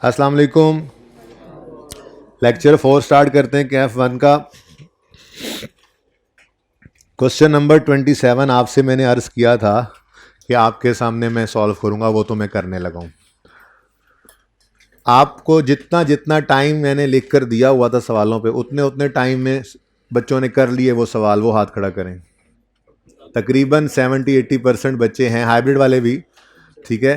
अस्सलाम वालेकुम। Lecture 4 start करते हैं कैफ 1 का। क्वेश्चन नंबर 27 आपसे मैंने अर्ज़ किया था कि आपके सामने मैं सॉल्व करूंगा, वो तो मैं करने लगा हूँ। आपको जितना जितना टाइम मैंने लिख कर दिया हुआ था सवालों पे, उतने उतने टाइम में बच्चों ने कर लिए वो सवाल, वो हाथ खड़ा करें। तकरीबन 70-80% बच्चे हैं, हाइब्रिड वाले भी, ठीक है।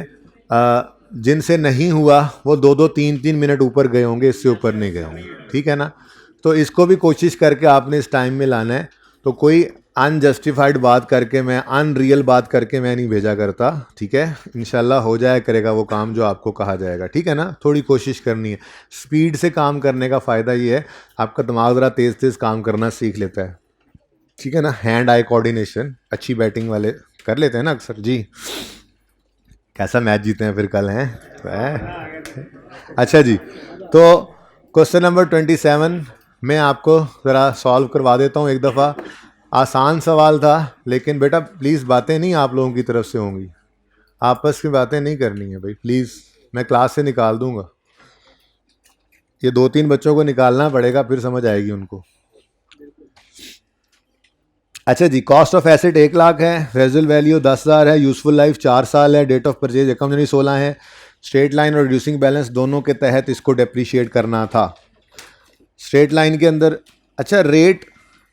जिनसे नहीं हुआ वो 2-2 3-3 मिनट ऊपर गए होंगे, इससे ऊपर नहीं गए होंगे, ठीक है ना। तो इसको भी कोशिश करके आपने इस टाइम में लाना है। तो कोई अनजस्टिफाइड बात करके, मैं अनरियल बात करके मैं नहीं भेजा करता, ठीक है। इंशाल्लाह हो जाया करेगा वो काम जो आपको कहा जाएगा, ठीक है ना। थोड़ी कोशिश करनी है। स्पीड से काम करने का फ़ायदा ये है, आपका दिमाग ज़रा तेज़ तेज़ काम करना सीख लेता है, ठीक है ना। हैंड आई कोऑर्डिनेशन अच्छी बैटिंग वाले कर लेते हैं ना अक्सर जी। कैसा मैच जीते हैं फिर कल हैं। अच्छा जी, तो क्वेश्चन नंबर 27 मैं आपको ज़रा सॉल्व करवा देता हूँ एक दफ़ा। आसान सवाल था, लेकिन बेटा प्लीज़ बातें नहीं आप लोगों की तरफ से होंगी, आपस में बातें नहीं करनी है भाई प्लीज़, मैं क्लास से निकाल दूंगा। ये 2-3 बच्चों को निकालना पड़ेगा, फिर समझ आएगी उनको। अच्छा जी, कॉस्ट ऑफ एसेट 1 लाख है, रेजल वैल्यू 10,000 है, यूजफुल लाइफ 4 साल है, डेट ऑफ परचेज 1 जनवरी 16 है। स्ट्रेट लाइन और रिड्यूसिंग बैलेंस दोनों के तहत इसको डेप्रीशिएट करना था। स्ट्रेट लाइन के अंदर अच्छा रेट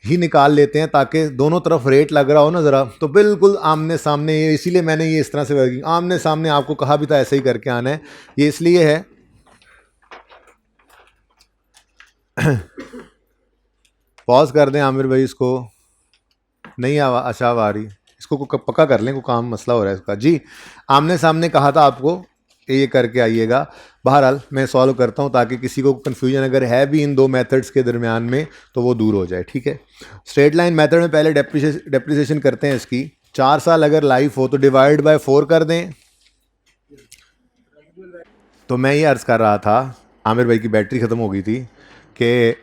ही निकाल लेते हैं, ताकि दोनों तरफ रेट लग रहा हो ना ज़रा, तो बिल्कुल आमने सामने, ये इसीलिए मैंने ये इस तरह से वर्किंग आमने सामने आपको कहा भी था ऐसे ही करके आना है। ये इसलिए है पॉज कर दें आमिर भाई, इसको नहीं अच्छा आ रही, इसको पक्का कर लें, को काम मसला हो रहा है इसका जी। आमने सामने कहा था आपको, ये करके आइएगा। बहरहाल मैं सॉल्व करता हूँ ताकि किसी को कन्फ्यूजन अगर है भी इन दो मेथड्स के दरमियान में तो वो दूर हो जाए, ठीक है। स्ट्रेट लाइन मेथड में पहले डेप्रिसिएशन करते हैं इसकी। 4 साल अगर लाइफ हो तो डिवाइड बाय 4 कर दें। तो मैं ये अर्ज़ कर रहा था, आमिर भाई की बैटरी ख़त्म हो गई थी, कि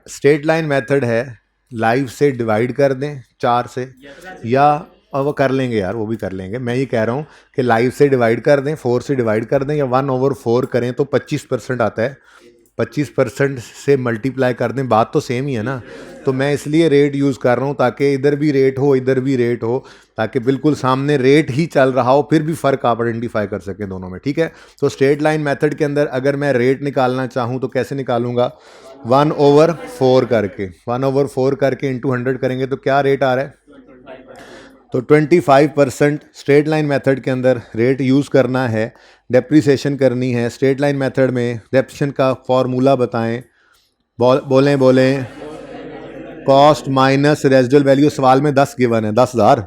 स्ट्रेट लाइन मेथड है, लाइफ से डिवाइड कर दें 4 से, या और वो कर लेंगे यार, वो भी कर लेंगे। मैं ये कह रहा हूँ कि लाइफ से डिवाइड कर दें, 4 से डिवाइड कर दें, या 1/4 करें तो 25% आता है, 25% से मल्टीप्लाई कर दें, बात तो सेम ही है ना। तो मैं इसलिए रेट यूज़ कर रहा हूँ ताकि इधर भी रेट हो इधर भी रेट हो, ताकि बिल्कुल सामने रेट ही चल रहा हो, फिर भी फ़र्क आप आइडेंटिफाई कर सकें दोनों में, ठीक है। तो स्ट्रेट लाइन मेथड के अंदर अगर मैं रेट निकालना चाहूँ तो कैसे निकालूंगा, 1/4 करके, 1/4 करके इंटू 100 करेंगे तो क्या रेट आ रहा है, तो 25% स्ट्रेट लाइन मेथड के अंदर रेट यूज़ करना है। डेप्रिसिएशन करनी है स्ट्रेट लाइन मेथड में, डेप्रिसिएशन का फॉर्मूला बताएं। बोलें बोलें। कॉस्ट माइनस रेजिडुअल वैल्यू, सवाल में 10 गिवन है, 10,000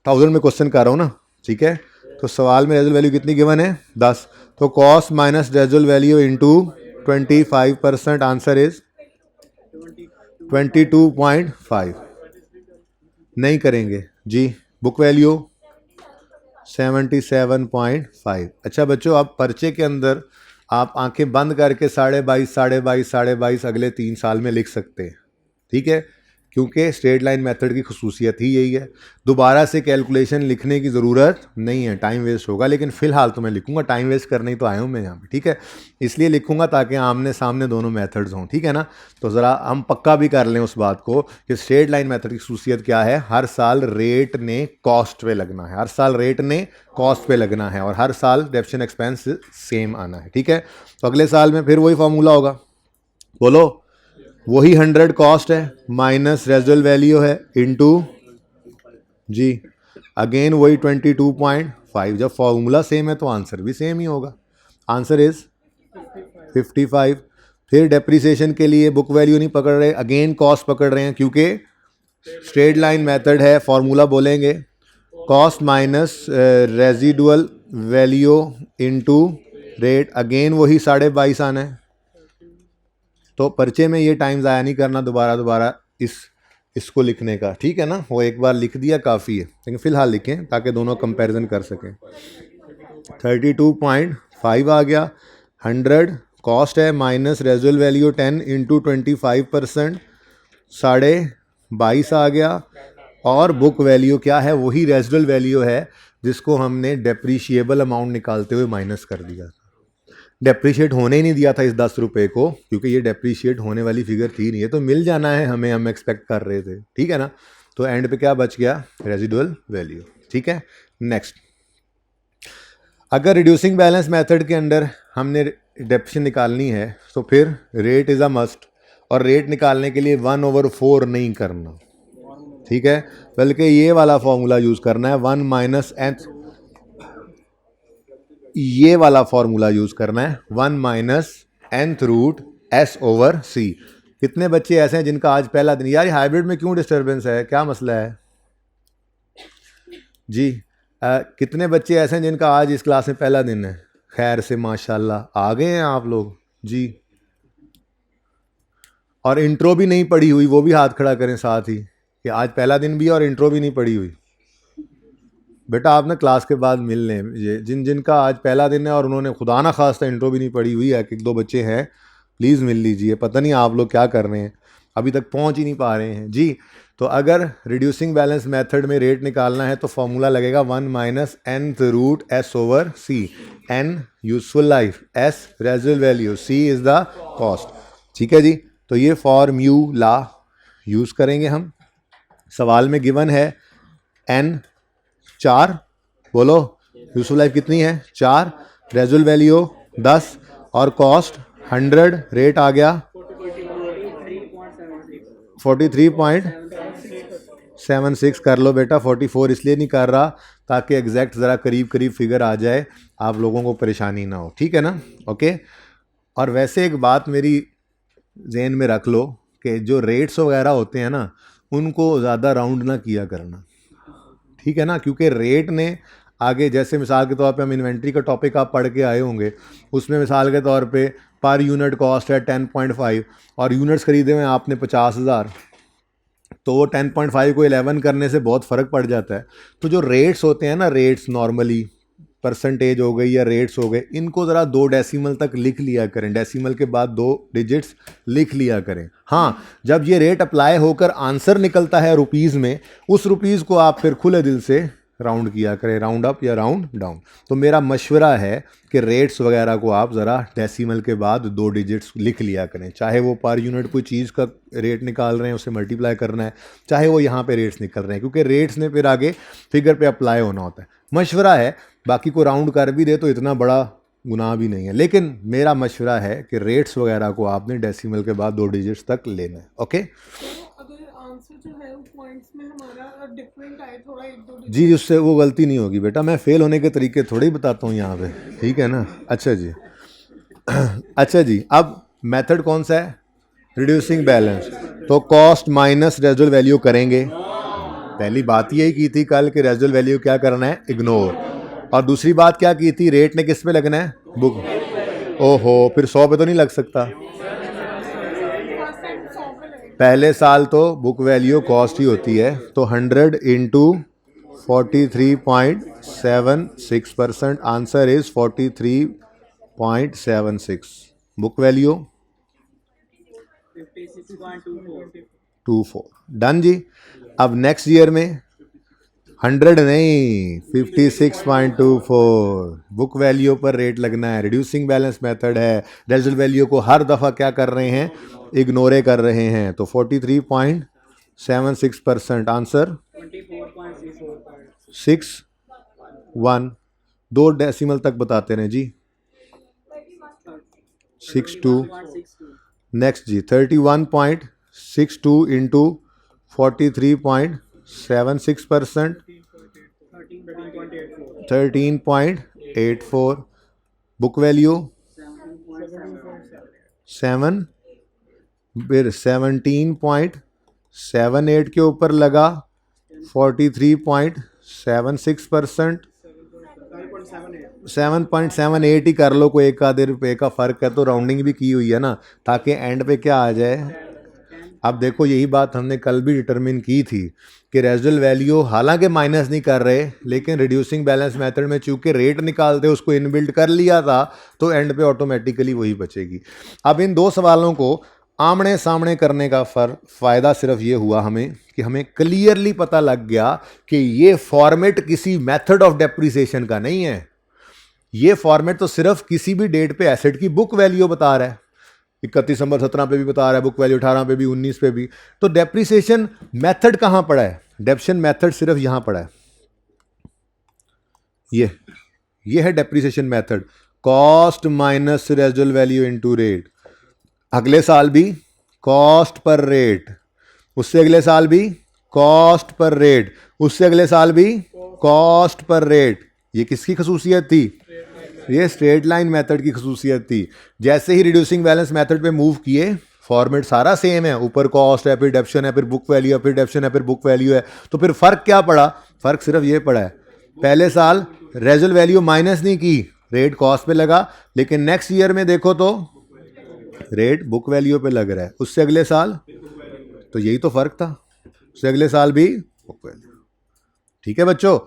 1000 में क्वेश्चन कर रहा हूँ ना, ठीक है। तो सवाल में रेजिडुअल वैल्यू कितनी गिवन है, 10। तो cost minus residual value into 25%, answer is 22.5। नहीं करेंगे जी। Book value 77.5। अच्छा बच्चों, आप पर्चे के अंदर आप आंखें बंद करके 22.5 22.5 22.5 अगले 3 साल में लिख सकते हैं, ठीक है, क्योंकि स्ट्रेट लाइन मेथड की खसूसियत ही यही है। दोबारा से कैलकुलेशन लिखने की ज़रूरत नहीं है, टाइम वेस्ट होगा, लेकिन फ़िलहाल तो मैं लिखूंगा, टाइम वेस्ट करने ही तो आया हूँ मैं यहाँ पे, ठीक है। इसलिए लिखूंगा ताकि आमने सामने दोनों मेथड्स हों, ठीक है ना। तो ज़रा हम पक्का भी कर लें उस बात को कि स्ट्रेट लाइन मेथड की खसूसियत क्या है, हर साल रेट ने कॉस्ट पे लगना है, हर साल रेट ने कॉस्ट पे लगना है, और हर साल डेप्रिसिएशन एक्सपेंस सेम आना है, ठीक है। तो अगले साल में फिर वही फार्मूला होगा, बोलो। वही 100 कॉस्ट है, माइनस रेजिडुअल वैल्यू है, इनटू जी अगेन वही 22.5। जब फॉर्मूला सेम है तो आंसर भी सेम ही होगा, आंसर इज 55। फिर डेप्रिसिएशन के लिए बुक वैल्यू नहीं पकड़ रहे, अगेन कॉस्ट पकड़ रहे हैं, क्योंकि स्ट्रेट लाइन मेथड है। फॉर्मूला बोलेंगे, cost minus residual value into rate, again वही 22.5 आना है। तो पर्चे में ये टाइम ज़ाया नहीं करना दोबारा इसको लिखने का, ठीक है ना। वो एक बार लिख दिया काफ़ी है, लेकिन फ़िलहाल लिखें ताकि दोनों कंपैरिजन कर सकें। 32.5 आ गया, 100 कॉस्ट है, माइनस रेजुअल वैल्यू 10 इंटू 25%, 22.5 आ गया। और बुक वैल्यू क्या है, वही रेजिडुअल वैल्यू है जिसको हमने डेप्रीशिएबल अमाउंट निकालते हुए माइनस कर दिया था। डेप्रीशिएट होने ही नहीं दिया था इस 10 रुपये को, क्योंकि ये डेप्रीशिएट होने वाली फिगर थी नहीं, ये तो मिल जाना है हमें, हम एक्सपेक्ट कर रहे थे, ठीक है ना। तो एंड पे क्या बच गया, रेजिडुअल वैल्यू, ठीक है। नेक्स्ट, अगर रिड्यूसिंग बैलेंस मेथड के अंदर हमने डेप्रिसिएशन निकालनी है तो फिर रेट इज़ अ मस्ट, और रेट निकालने के लिए 1/4 नहीं करना, ठीक है, बल्कि ये वाला फॉर्मूला यूज़ करना है, 1 माइनस nth, ये वाला फॉर्मूला यूज़ करना है, 1 माइनस nth रूट S/C। कितने बच्चे ऐसे हैं जिनका आज पहला दिन, यार हाइब्रिड में क्यों डिस्टर्बेंस है, क्या मसला है जी। कितने बच्चे ऐसे हैं जिनका आज इस क्लास में पहला दिन है, खैर से माशाल्लाह आ गए हैं आप लोग जी। और इंट्रो भी नहीं पढ़ी हुई वो भी हाथ खड़ा करें साथ ही, कि आज पहला दिन भी और इंट्रो भी नहीं पढ़ी हुई। बेटा आप ना क्लास के बाद मिल लें, ये जिन जिनका आज पहला दिन है और उन्होंने खुदा ना खास्ता इंट्रो भी नहीं पढ़ी हुई है, एक दो बच्चे हैं, प्लीज़ मिल लीजिए, पता नहीं आप लोग क्या कर रहे हैं, अभी तक पहुंच ही नहीं पा रहे हैं जी। तो अगर रिड्यूसिंग बैलेंस मेथड में रेट निकालना है तो फॉर्मूला लगेगा 1 minus nth root S/C, n useful life, S residual value, C is the cost, ठीक है जी। तो ये फॉर्मूला यूज़ करेंगे हम। सवाल में गिवन है n 4, बोलो यूजफुल लाइफ कितनी है 4, रेजुअल वैल्यू 10 और कॉस्ट 100, रेट आ गया 43.76 कर लो बेटा, 44 इसलिए नहीं कर रहा ताकि एग्जैक्ट ज़रा करीब करीब फिगर आ जाए, आप लोगों को परेशानी ना हो, ठीक है ना, ओके। और वैसे एक बात मेरी जहन में रख लो कि जो रेट्स वगैरह होते हैं ना उनको ज़्यादा राउंड ना किया करना, ठीक है ना, क्योंकि रेट ने आगे, जैसे मिसाल के तौर पे हम इन्वेंट्री का टॉपिक आप पढ़ के आए होंगे, उसमें मिसाल के तौर पे पर यूनिट कॉस्ट है 10.5 और यूनिट्स खरीदे हुए आपने 50,000, तो वो 10.5 को 11 करने से बहुत फ़र्क पड़ जाता है। तो जो रेट्स होते हैं ना, रेट्स नॉर्मली परसेंटेज हो गई या रेट्स हो गए, इनको ज़रा 2 डेसिमल तक लिख लिया करें, डेसिमल के बाद 2 डिजिट्स लिख लिया करें। हाँ, जब ये रेट अप्लाई होकर आंसर निकलता है रुपीज़ में, उस रुपीज़ को आप फिर खुले दिल से राउंड किया करें, राउंड अप या राउंड डाउन। तो मेरा मशवरा है कि रेट्स वगैरह को आप ज़रा डेसिमल के बाद 2 डिजिट्स लिख लिया करें, चाहे वो पर यूनिट कोई चीज़ का रेट निकाल रहे हैं उसे मल्टीप्लाई करना है, चाहे वो यहाँ पे रेट्स निकल रहे हैं, क्योंकि रेट्स ने फिर आगे फिगर पे अप्लाई होना होता है। मशवरा है, बाकी को राउंड कर भी दे तो इतना बड़ा गुनाह भी नहीं है, लेकिन मेरा मशवरा है कि रेट्स वगैरह को आपने डेसिमल के बाद 2 डिजिट्स तक लेना है, ओके। जी, उससे वो गलती नहीं होगी बेटा, मैं फेल होने के तरीके थोड़ी ही बताता हूँ यहाँ पे, ठीक है ना। अच्छा जी अच्छा जी, अब मेथड कौन सा है, रिड्यूसिंग बैलेंस, तो कॉस्ट माइनस रेजिडुअल वैल्यू करेंगे। पहली बात यही की थी कल कि रेजिडुअल वैल्यू क्या करना है, इग्नोर। और दूसरी बात क्या की थी, रेट ने किस पे लगना है, बुक। ओहो, फिर 100 पे तो नहीं लग सकता, पहले साल तो बुक वैल्यू कॉस्ट ही होती है, तो 100 into 43.76%, answer is 43.76, book value 56.24, done जी। अब नेक्स्ट ईयर में 100 नहीं, 56.24 बुक वैल्यू पर रेट लगना है, रिड्यूसिंग बैलेंस मेथड है, रेजिडुअल वैल्यू को हर दफ़ा क्या कर रहे हैं, इग्नोरे कर रहे हैं, तो 43.76%, आंसर 61, 2 डेसिमल तक बताते रहे जी, 62, नेक्स्ट जी 31.62 इंटू 43.76%, 13.84, बुक वैल्यू 7, फिर 17.78 के ऊपर लगा 43.76%, 7.78 ही कर लो, कोई एक आधे रुपये का फ़र्क है, तो राउंडिंग भी की हुई है ना, ताकि एंड पे क्या आ जाए। अब देखो, यही बात हमने कल भी डिटरमिन की थी कि रेजिडुअल वैल्यू हालांकि माइनस नहीं कर रहे, लेकिन रिड्यूसिंग बैलेंस मेथड में चूंकि रेट निकालते उसको इनबिल्ट कर लिया था, तो एंड पे ऑटोमेटिकली वही बचेगी। अब इन 2 सवालों को आमने सामने करने का फ़ायदा सिर्फ ये हुआ हमें कि हमें क्लियरली पता लग गया कि ये फॉर्मेट किसी मेथड ऑफ डेप्रिसिएशन का नहीं है, ये फॉर्मेट तो सिर्फ किसी भी डेट पे एसेट की बुक वैल्यू बता रहा है, 31 दिसंबर 17 पे भी बता रहा है, बुक वैल्यू 18 पे भी, 19 पे भी। तो डेप्रिसिएशन मेथड कहाँ पड़ा है? डेप्शन मेथड सिर्फ यहाँ पड़ा है, ये है depreciation method, cost minus residual value into rate. अगले साल भी कॉस्ट पर रेट, उससे अगले साल भी कॉस्ट पर रेट, उससे अगले साल भी कॉस्ट पर रेट। ये किसकी खसूसियत थी? ये स्ट्रेट लाइन मेथड की खसूसियत थी। जैसे ही रिड्यूसिंग बैलेंस मेथड पे मूव किए, फॉर्मेट सारा सेम है, ऊपर कॉस्ट है, फिर डेप्शन है, फिर बुक वैल्यू है, फिर डेप्शन है, फिर बुक वैल्यू है। तो फिर फर्क क्या पड़ा? फर्क सिर्फ ये पड़ा है, पहले साल रेजुअल वैल्यू माइनस नहीं की, रेट कॉस्ट पे लगा, लेकिन नेक्स्ट ईयर में देखो तो रेट बुक वैल्यू पे लग रहा है। उससे अगले साल, तो यही तो फर्क था, उससे अगले साल भी बुक वैल्यू। ठीक है बच्चों,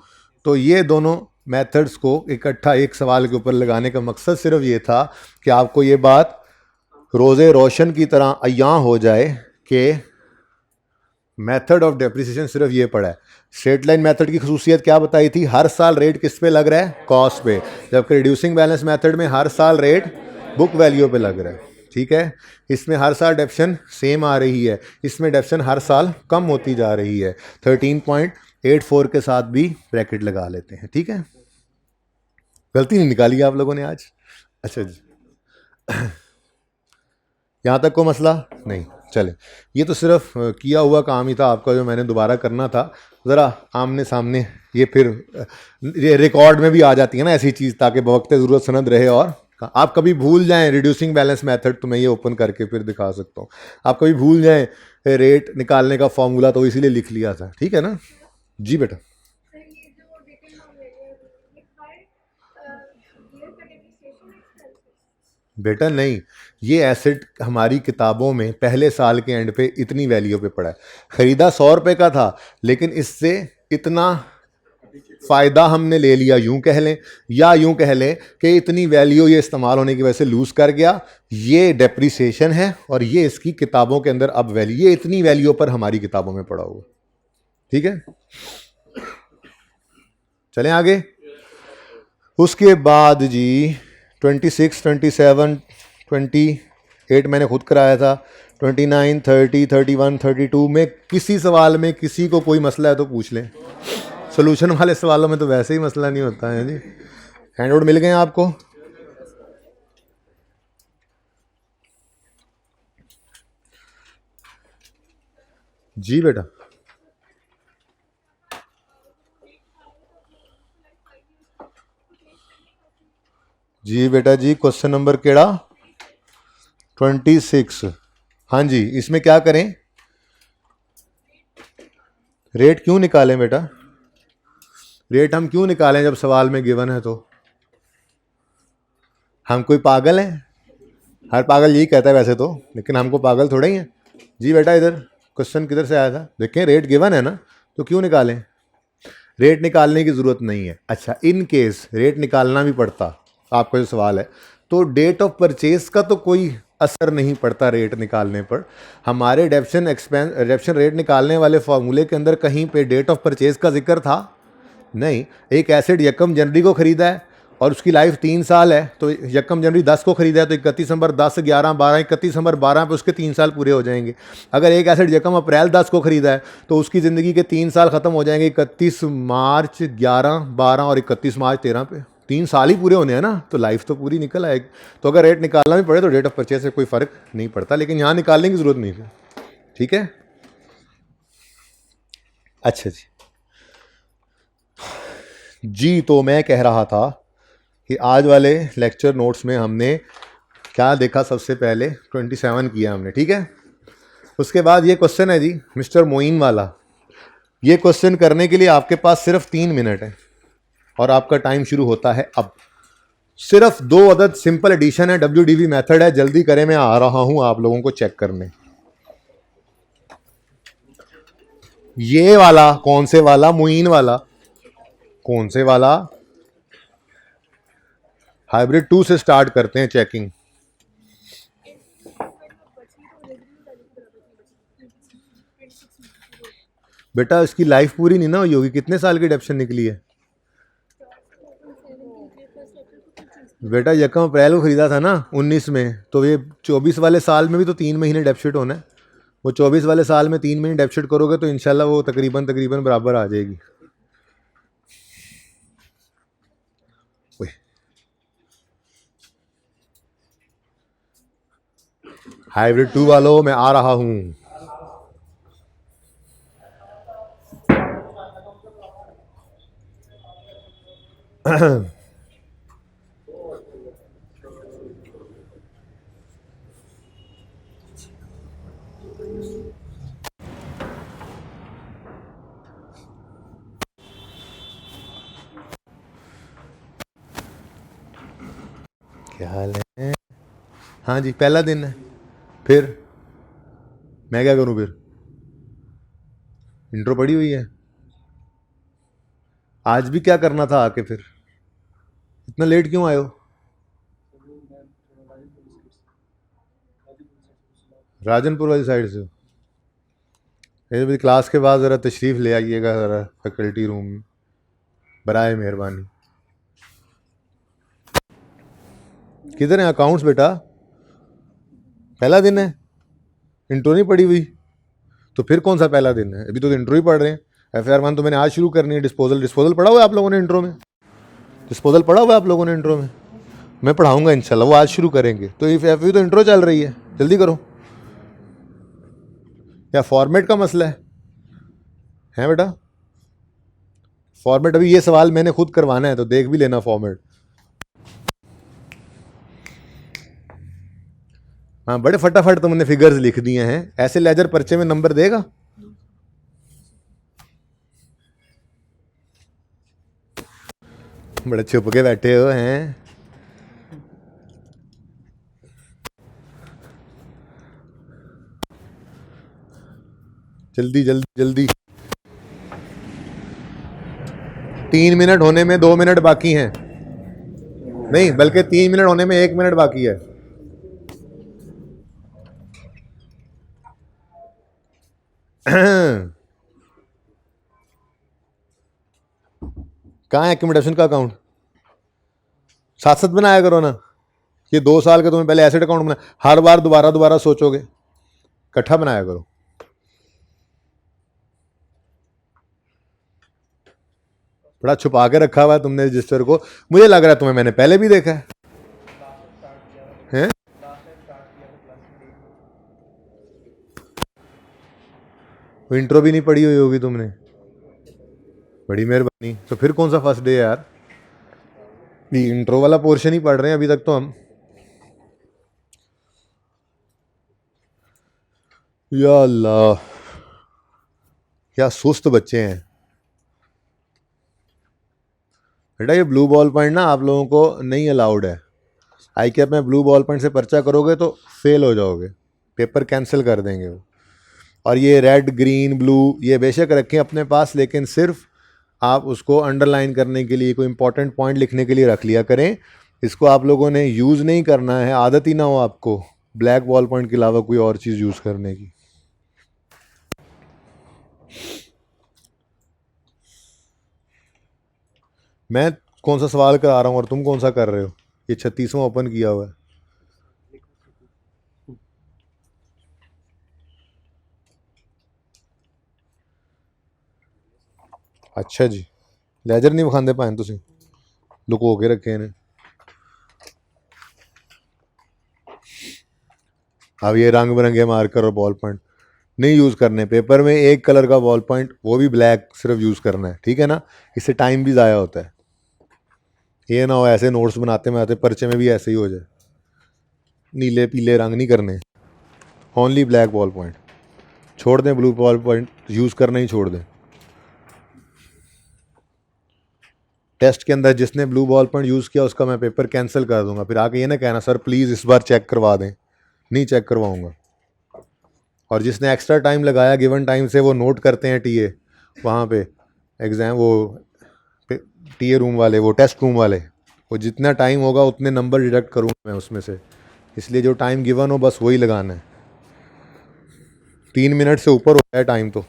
तो ये दोनों मेथड्स को इकट्ठा एक सवाल के ऊपर लगाने का मकसद सिर्फ ये था कि आपको ये बात रोज़े रोशन की तरह अयां हो जाए कि मेथड ऑफ डेप्रिसिएशन सिर्फ ये पड़ा है। स्ट्रेट लाइन मेथड की खसूसियत क्या बताई थी? हर साल रेट किस पे लग रहा है? कॉस्ट पे। जबकि रिड्यूसिंग बैलेंस मेथड में हर साल रेट बुक वैल्यू पे लग रहा है। ठीक है, इसमें हर साल डेप्शन सेम आ रही है, इसमें डेप्शन हर साल कम होती जा रही है। 13.84 के साथ भी ब्रैकेट लगा लेते हैं। ठीक है, गलती नहीं निकाली आप लोगों ने आज? अच्छा जी, यहाँ तक को मसला नहीं। चले, ये तो सिर्फ किया हुआ काम ही था आपका, जो मैंने दोबारा करना था। ज़रा आमने सामने ये फिर रिकॉर्ड में भी आ जाती है ना ऐसी चीज़, ताकि बवक्त ज़रूरत सनद रहे। और आप कभी भूल जाएं रिड्यूसिंग बैलेंस मेथड, तो मैं ये ओपन करके फिर दिखा सकता हूँ। आप कभी भूल जाएं रेट निकालने का फॉर्मूला, तो इसीलिए लिख लिया था। ठीक है ना जी बेटा? बेटा नहीं, ये एसेट हमारी किताबों में पहले साल के एंड पे इतनी वैल्यू पे पड़ा है। खरीदा 100 रुपये का था, लेकिन इससे इतना फ़ायदा हमने ले लिया, यूं कह लें, या यूं कह लें कि इतनी वैल्यू ये इस्तेमाल होने की वजह से लूज़ कर गया। ये डेप्रिसिएशन है, और ये इसकी किताबों के अंदर अब वैल्यू, ये इतनी वैल्यू पर हमारी किताबों में पड़ा हुआ। ठीक है, चलें आगे। उसके बाद जी 26, 27, 28 मैंने खुद कराया था, 29, 30, 31, 32 में किसी सवाल में किसी को कोई मसला है तो पूछ लें। सोल्यूशन वाले सवालों में तो वैसे ही मसला नहीं होता है जी। हैंडआउट मिल गए आपको? जी बेटा, जी बेटा जी, क्वेश्चन नंबर केड़ा? 26। हाँ जी, इसमें क्या करें? रेट क्यों निकालें बेटा? रेट हम क्यों निकालें जब सवाल में गिवन है? तो हम कोई पागल हैं? हर पागल यही कहता है वैसे तो, लेकिन हमको पागल थोड़ा ही है। जी बेटा, इधर क्वेश्चन किधर से आया था? देखें, रेट गिवन है ना, तो क्यों निकालें? रेट निकालने की ज़रूरत नहीं है। अच्छा, इन केस रेट निकालना भी पड़ता, आपका जो सवाल है, तो डेट ऑफ परचेज का तो कोई असर नहीं पड़ता रेट निकालने पर। हमारे डेप्शन रेट निकालने वाले फॉर्मूले के अंदर कहीं पे डेट ऑफ परचेज का जिक्र था? नहीं। एक एसेट 1 जनवरी को ख़रीदा है और उसकी लाइफ 3 साल है, तो 1 जनवरी 10 को ख़रीदा है, तो 31 दिसंबर 10, 11, 12, 31 दिसंबर 12 पे उसके 3 साल पूरे हो जाएंगे। अगर एक एसेट 1 अप्रैल 10 को ख़रीदा है, तो उसकी ज़िंदगी के 3 साल ख़त्म हो जाएंगे 31 मार्च 11, 12 और 31 मार्च 13 पे। 3 साल ही पूरे होने हैं ना, तो लाइफ तो पूरी निकल आएगी। तो अगर रेट निकालना भी पड़े तो डेट ऑफ परचेज से कोई फ़र्क नहीं पड़ता, लेकिन यहाँ निकालने की ज़रूरत नहीं है। ठीक है, अच्छा जी। जी, तो मैं कह रहा था कि आज वाले लेक्चर नोट्स में हमने क्या देखा? सबसे पहले 27 किया हमने, ठीक है। उसके बाद ये क्वेश्चन है जी मिस्टर मोइन वाला। ये क्वेश्चन करने के लिए आपके पास सिर्फ 3 मिनट है, और आपका टाइम शुरू होता है अब। सिर्फ 2 अदद सिंपल एडिशन है, WDV मेथड है। जल्दी करें, मैं आ रहा हूं आप लोगों को चेक करने। ये वाला कौन से वाला? मोइन वाला। कौन से वाला? हाइब्रिड 2 से स्टार्ट करते हैं चेकिंग। बेटा, इसकी लाइफ पूरी नहीं ना हुई होगी, कितने साल की डेप्शन निकली है? बेटा 1 अप्रैल को ख़रीदा था ना 19 में, तो ये 24 वाले साल में भी तो 3 महीने डेफिसिट होना है। वो 24 वाले साल में 3 महीने डेफिसिट करोगे तो इंशाल्लाह वो तकरीबन तकरीबन बराबर आ जाएगी। हाइब्रिड 2 वालों मैं आ रहा हूँ। क्या हाल है? हाँ जी, पहला दिन है। फिर मैं क्या करूँ? फिर इंट्रो पड़ी हुई है। आज भी क्या करना था आके? फिर इतना लेट क्यों आए हो? राजनपुर वाली साइड से हो? ये भी क्लास के बाद ज़रा तशरीफ़ ले आइएगा ज़रा फैकल्टी रूम में, बराए मेहरबानी। किधर है अकाउंट्स बेटा? पहला दिन है, इंट्रो नहीं पड़ी हुई, तो फिर कौन सा पहला दिन है? अभी तो इंट्रो ही पढ़ रहे हैं। FR1 तो मैंने आज शुरू करनी है। डिस्पोजल पढ़ा हुआ है आप लोगों ने इंट्रो में? डिस्पोजल पढ़ा हुआ है आप लोगों ने इंट्रो में? मैं पढ़ाऊंगा इंशाल्लाह, वो आज शुरू करेंगे। तो FV तो इंट्रो चल रही है, जल्दी करो। या फॉर्मेट का मसला है बेटा? फॉर्मेट अभी ये सवाल मैंने खुद करवाना है, तो देख भी लेना फॉर्मेट। हाँ, बड़े फटाफट तुमने फिगर्स लिख दिए हैं। ऐसे लेजर पर्चे में नंबर देगा? बड़े छुप के बैठे हो हैं। जल्दी जल्दी जल्दी। 3 मिनट होने में 2 मिनट बाकी हैं। नहीं, बल्कि 3 मिनट होने में 1 मिनट बाकी है। कहाँ है एक्यूमुलेशन का अकाउंट? साथ साथ बनाया करो ना। ये 2 साल का तुम्हें पहले एसेट अकाउंट बना, हर बार दोबारा दोबारा सोचोगे, इकट्ठा बनाया करो। बड़ा छुपा के रखा हुआ है तुमने रजिस्टर को। मुझे लग रहा है तुम्हें मैंने पहले भी देखा है। हैं? इंट्रो भी नहीं पढ़ी हुई होगी तुमने। बड़ी मेहरबानी। तो फिर कौन सा फर्स्ट डे है यार? इंट्रो वाला पोर्शन ही पढ़ रहे हैं अभी तक तो हम। या अल्लाह, क्या सुस्त बच्चे हैं। बेटा ये ब्लू बॉल पॉइंट ना आप लोगों को नहीं अलाउड है। आई कैप में ब्लू बॉल पॉइंट से पर्चा करोगे तो फेल हो जाओगे, पेपर कैंसिल कर देंगे वो। और ये रेड ग्रीन ब्लू ये बेशक रखें अपने पास, लेकिन सिर्फ आप उसको अंडरलाइन करने के लिए, कोई इंपॉर्टेंट पॉइंट लिखने के लिए रख लिया करें। इसको आप लोगों ने यूज़ नहीं करना है, आदत ही ना हो आपको ब्लैक बॉल पॉइंट के अलावा कोई और चीज़ यूज़ करने की। मैं कौन सा सवाल करा रहा हूँ और तुम कौन सा कर रहे हो? ये 36वां ओपन किया हुआ है। अच्छा जी, लेजर नहीं विखाते पाए तुम, लुको के रखे ने। अब ये रंग बिरंगे मार्कर और बॉल पॉइंट नहीं यूज़ करने। पेपर में एक कलर का बॉल पॉइंट, वो भी ब्लैक, सिर्फ यूज़ करना है, ठीक है ना? इससे टाइम भी ज़ाया होता है। ये ना हो ऐसे नोट्स बनाते पर्चे में भी ऐसे ही हो जाए। नीले पीले रंग नहीं करने, ओनली ब्लैक बॉल पॉइंट। छोड़ दें ब्लू बॉल पॉइंट यूज़ करना ही छोड़ दें। टेस्ट के अंदर जिसने ब्लू बॉल पॉइंट यूज़ किया उसका मैं पेपर कैंसिल कर दूंगा। फिर आके ये ना कहना सर प्लीज़ इस बार चेक करवा दें, नहीं चेक करवाऊंगा। और जिसने एक्स्ट्रा टाइम लगाया गिवन टाइम से, वो नोट करते हैं टीए वहाँ पे एग्ज़ाम, वो टीए रूम वाले, वो टेस्ट रूम वाले, वो जितना टाइम होगा उतने नंबर डिडक्ट करूँगा मैं उसमें से। इसलिए जो टाइम गिवन हो बस वही लगाना है। 3 मिनट से ऊपर होता है टाइम तो।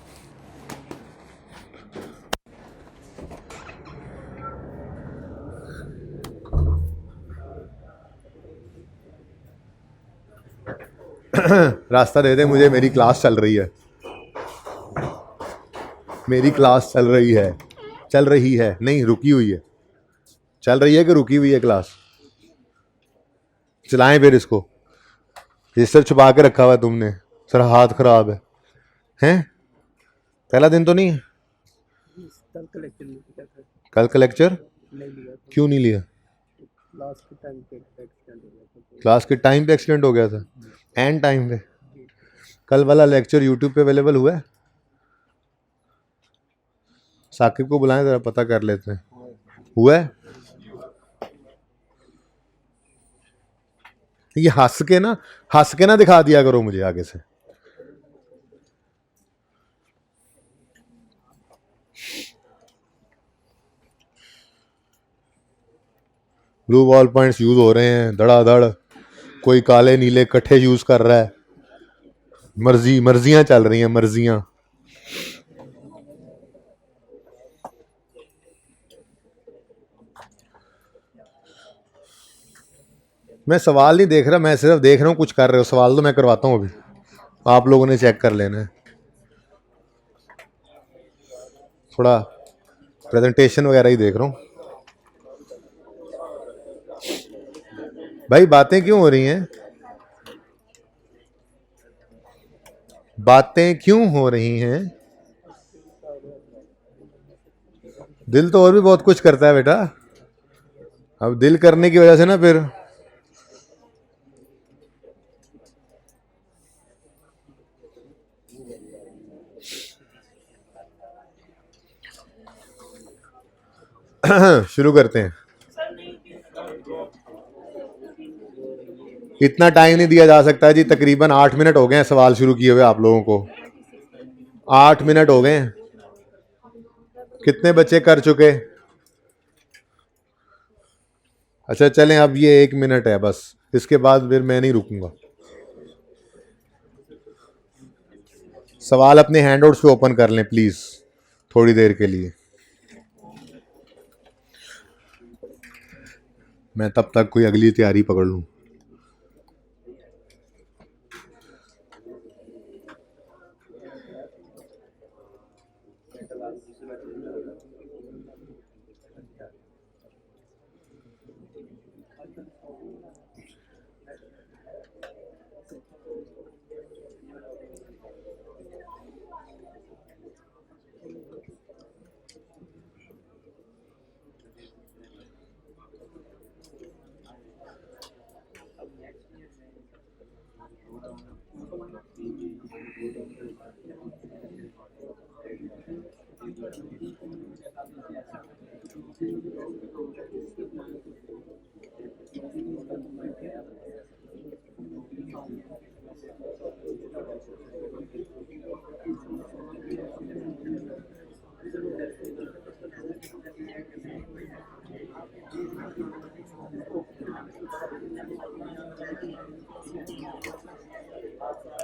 रास्ता दे दे मुझे, मेरी क्लास चल रही है, मेरी क्लास चल रही है, चल रही है नहीं रुकी हुई है, चल रही है कि रुकी हुई है क्लास? चलाएं फिर इसको। रजिस्टर छुपा के रखा हुआ है तुमने, सर हाथ खराब है हैं? पहला दिन तो नहीं है? कल का लेक्चर क्यों नहीं लिया? क्लास के टाइम पे एक्सीडेंट हो गया था, एंड टाइम पे। कल वाला लेक्चर यूट्यूब पे अवेलेबल हुआ है? साकिब को बुलाएं जरा, पता कर लेते हैं हुआ है। ये हंस के ना दिखा दिया करो मुझे आगे से। ब्लू बॉल पॉइंट्स यूज हो रहे हैं धड़ाधड़, कोई काले नीले कट्ठे यूज कर रहा है, मर्जियां चल रही हैं, मर्जियां। मैं सवाल नहीं देख रहा, मैं सिर्फ देख रहा हूँ कुछ कर रहे हो। सवाल तो मैं करवाता हूँ, अभी आप लोगों ने चेक कर लेना है। थोड़ा प्रेजेंटेशन वगैरह ही देख रहा हूँ। भाई बातें क्यों हो रही हैं? बातें क्यों हो रही हैं? दिल तो और भी बहुत कुछ करता है बेटा। अब दिल करने की वजह से ना फिर शुरू करते हैं। इतना टाइम नहीं दिया जा सकता जी, तकरीबन 8 मिनट हो गए हैं सवाल शुरू किए हुए आप लोगों को। 8 मिनट हो गए हैं। कितने बच्चे कर चुके? अच्छा चलें, अब ये 1 मिनट है बस, इसके बाद फिर मैं नहीं रुकूंगा। सवाल अपने हैंडआउट्स पे ओपन कर लें प्लीज, थोड़ी देर के लिए। मैं तब तक कोई अगली तैयारी पकड़ लूं।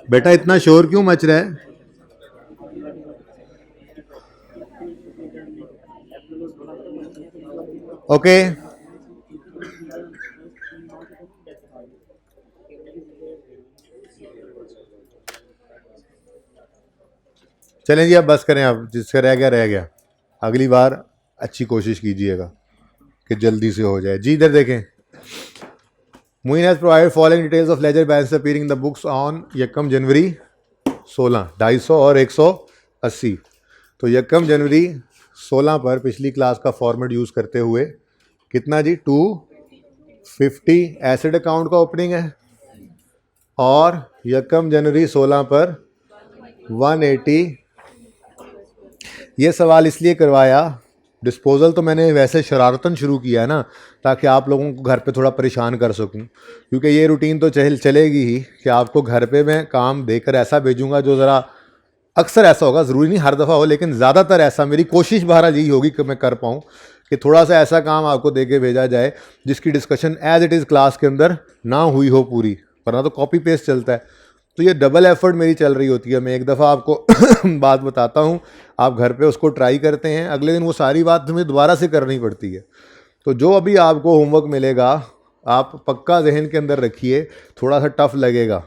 बेटा इतना शोर क्यों मच रहा है? ओके चलें जी, अब बस करें। अब जिसका रह गया रह गया, अगली बार अच्छी कोशिश कीजिएगा कि जल्दी से हो जाए। जी इधर देखें। Muin has provided following details of ledger balance appearing in the books on यकम जनवरी 16, 250 और 180। तो यकम जनवरी 16 पर पिछली क्लास का फॉर्मेट यूज़ करते हुए कितना जी 250 एसेट अकाउंट का ओपनिंग है, और यकम जनवरी 16 पर 180। ये सवाल इसलिए करवाया, डिस्पोजल तो मैंने वैसे शरारतन शुरू किया है ना, ताकि आप लोगों को घर पे थोड़ा परेशान कर सकूं, क्योंकि ये रूटीन तो चलेगी ही कि आपको घर पे मैं काम देकर ऐसा भेजूंगा जो ज़रा, अक्सर ऐसा होगा, ज़रूरी नहीं हर दफ़ा हो, लेकिन ज़्यादातर ऐसा, मेरी कोशिश बहरहाल यही होगी कि मैं कर पाऊँ कि थोड़ा सा ऐसा काम आपको दे के भेजा जाए जिसकी discussion as it is class के अंदर ना हुई हो पूरी, वरना तो कॉपी पेस्ट चलता है। तो ये डबल एफर्ट मेरी चल रही होती है। मैं एक दफ़ा आपको बात बताता हूँ, आप घर पे उसको ट्राई करते हैं, अगले दिन वो सारी बात तुम्हें दोबारा से करनी पड़ती है। तो जो अभी आपको होमवर्क मिलेगा, आप पक्का जहन के अंदर रखिए, थोड़ा सा टफ लगेगा,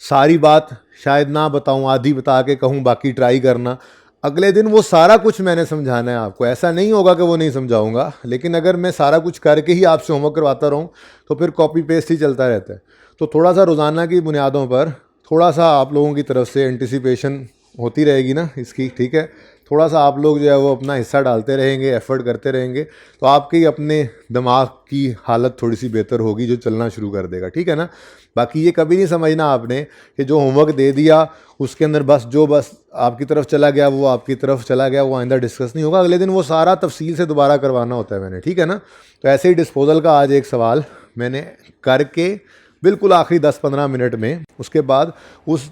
सारी बात शायद ना बताऊं, आधी बता के कहूं, बाकी ट्राई करना। अगले दिन वो सारा कुछ मैंने समझाना है आपको। ऐसा नहीं होगा कि वो नहीं समझाऊंगा, लेकिन अगर मैं सारा कुछ करके ही आपसे होमवर्क करवाता रहूं तो फिर कॉपी पेस्ट ही चलता रहता है। तो थोड़ा सा रोज़ाना की बुनियादों पर थोड़ा सा आप लोगों की तरफ से एंटिसिपेशन होती रहेगी ना इसकी, ठीक है। थोड़ा सा आप लोग जो है वो अपना हिस्सा डालते रहेंगे, एफर्ट करते रहेंगे, तो आपके अपने दिमाग की हालत थोड़ी सी बेहतर होगी, जो चलना शुरू कर देगा, ठीक है ना। बाकी ये कभी नहीं समझना आपने कि जो होमवर्क दे दिया उसके अंदर बस आपकी तरफ चला गया, वो आपकी तरफ चला गया, वो आइंदा डिस्कस नहीं होगा। अगले दिन वो सारा तफसील से दोबारा करवाना होता है मैंने, ठीक है ना। तो ऐसे ही डिस्पोजल का आज एक सवाल मैंने करके बिल्कुल आखिरी 10-15 मिनट में, उसके बाद उस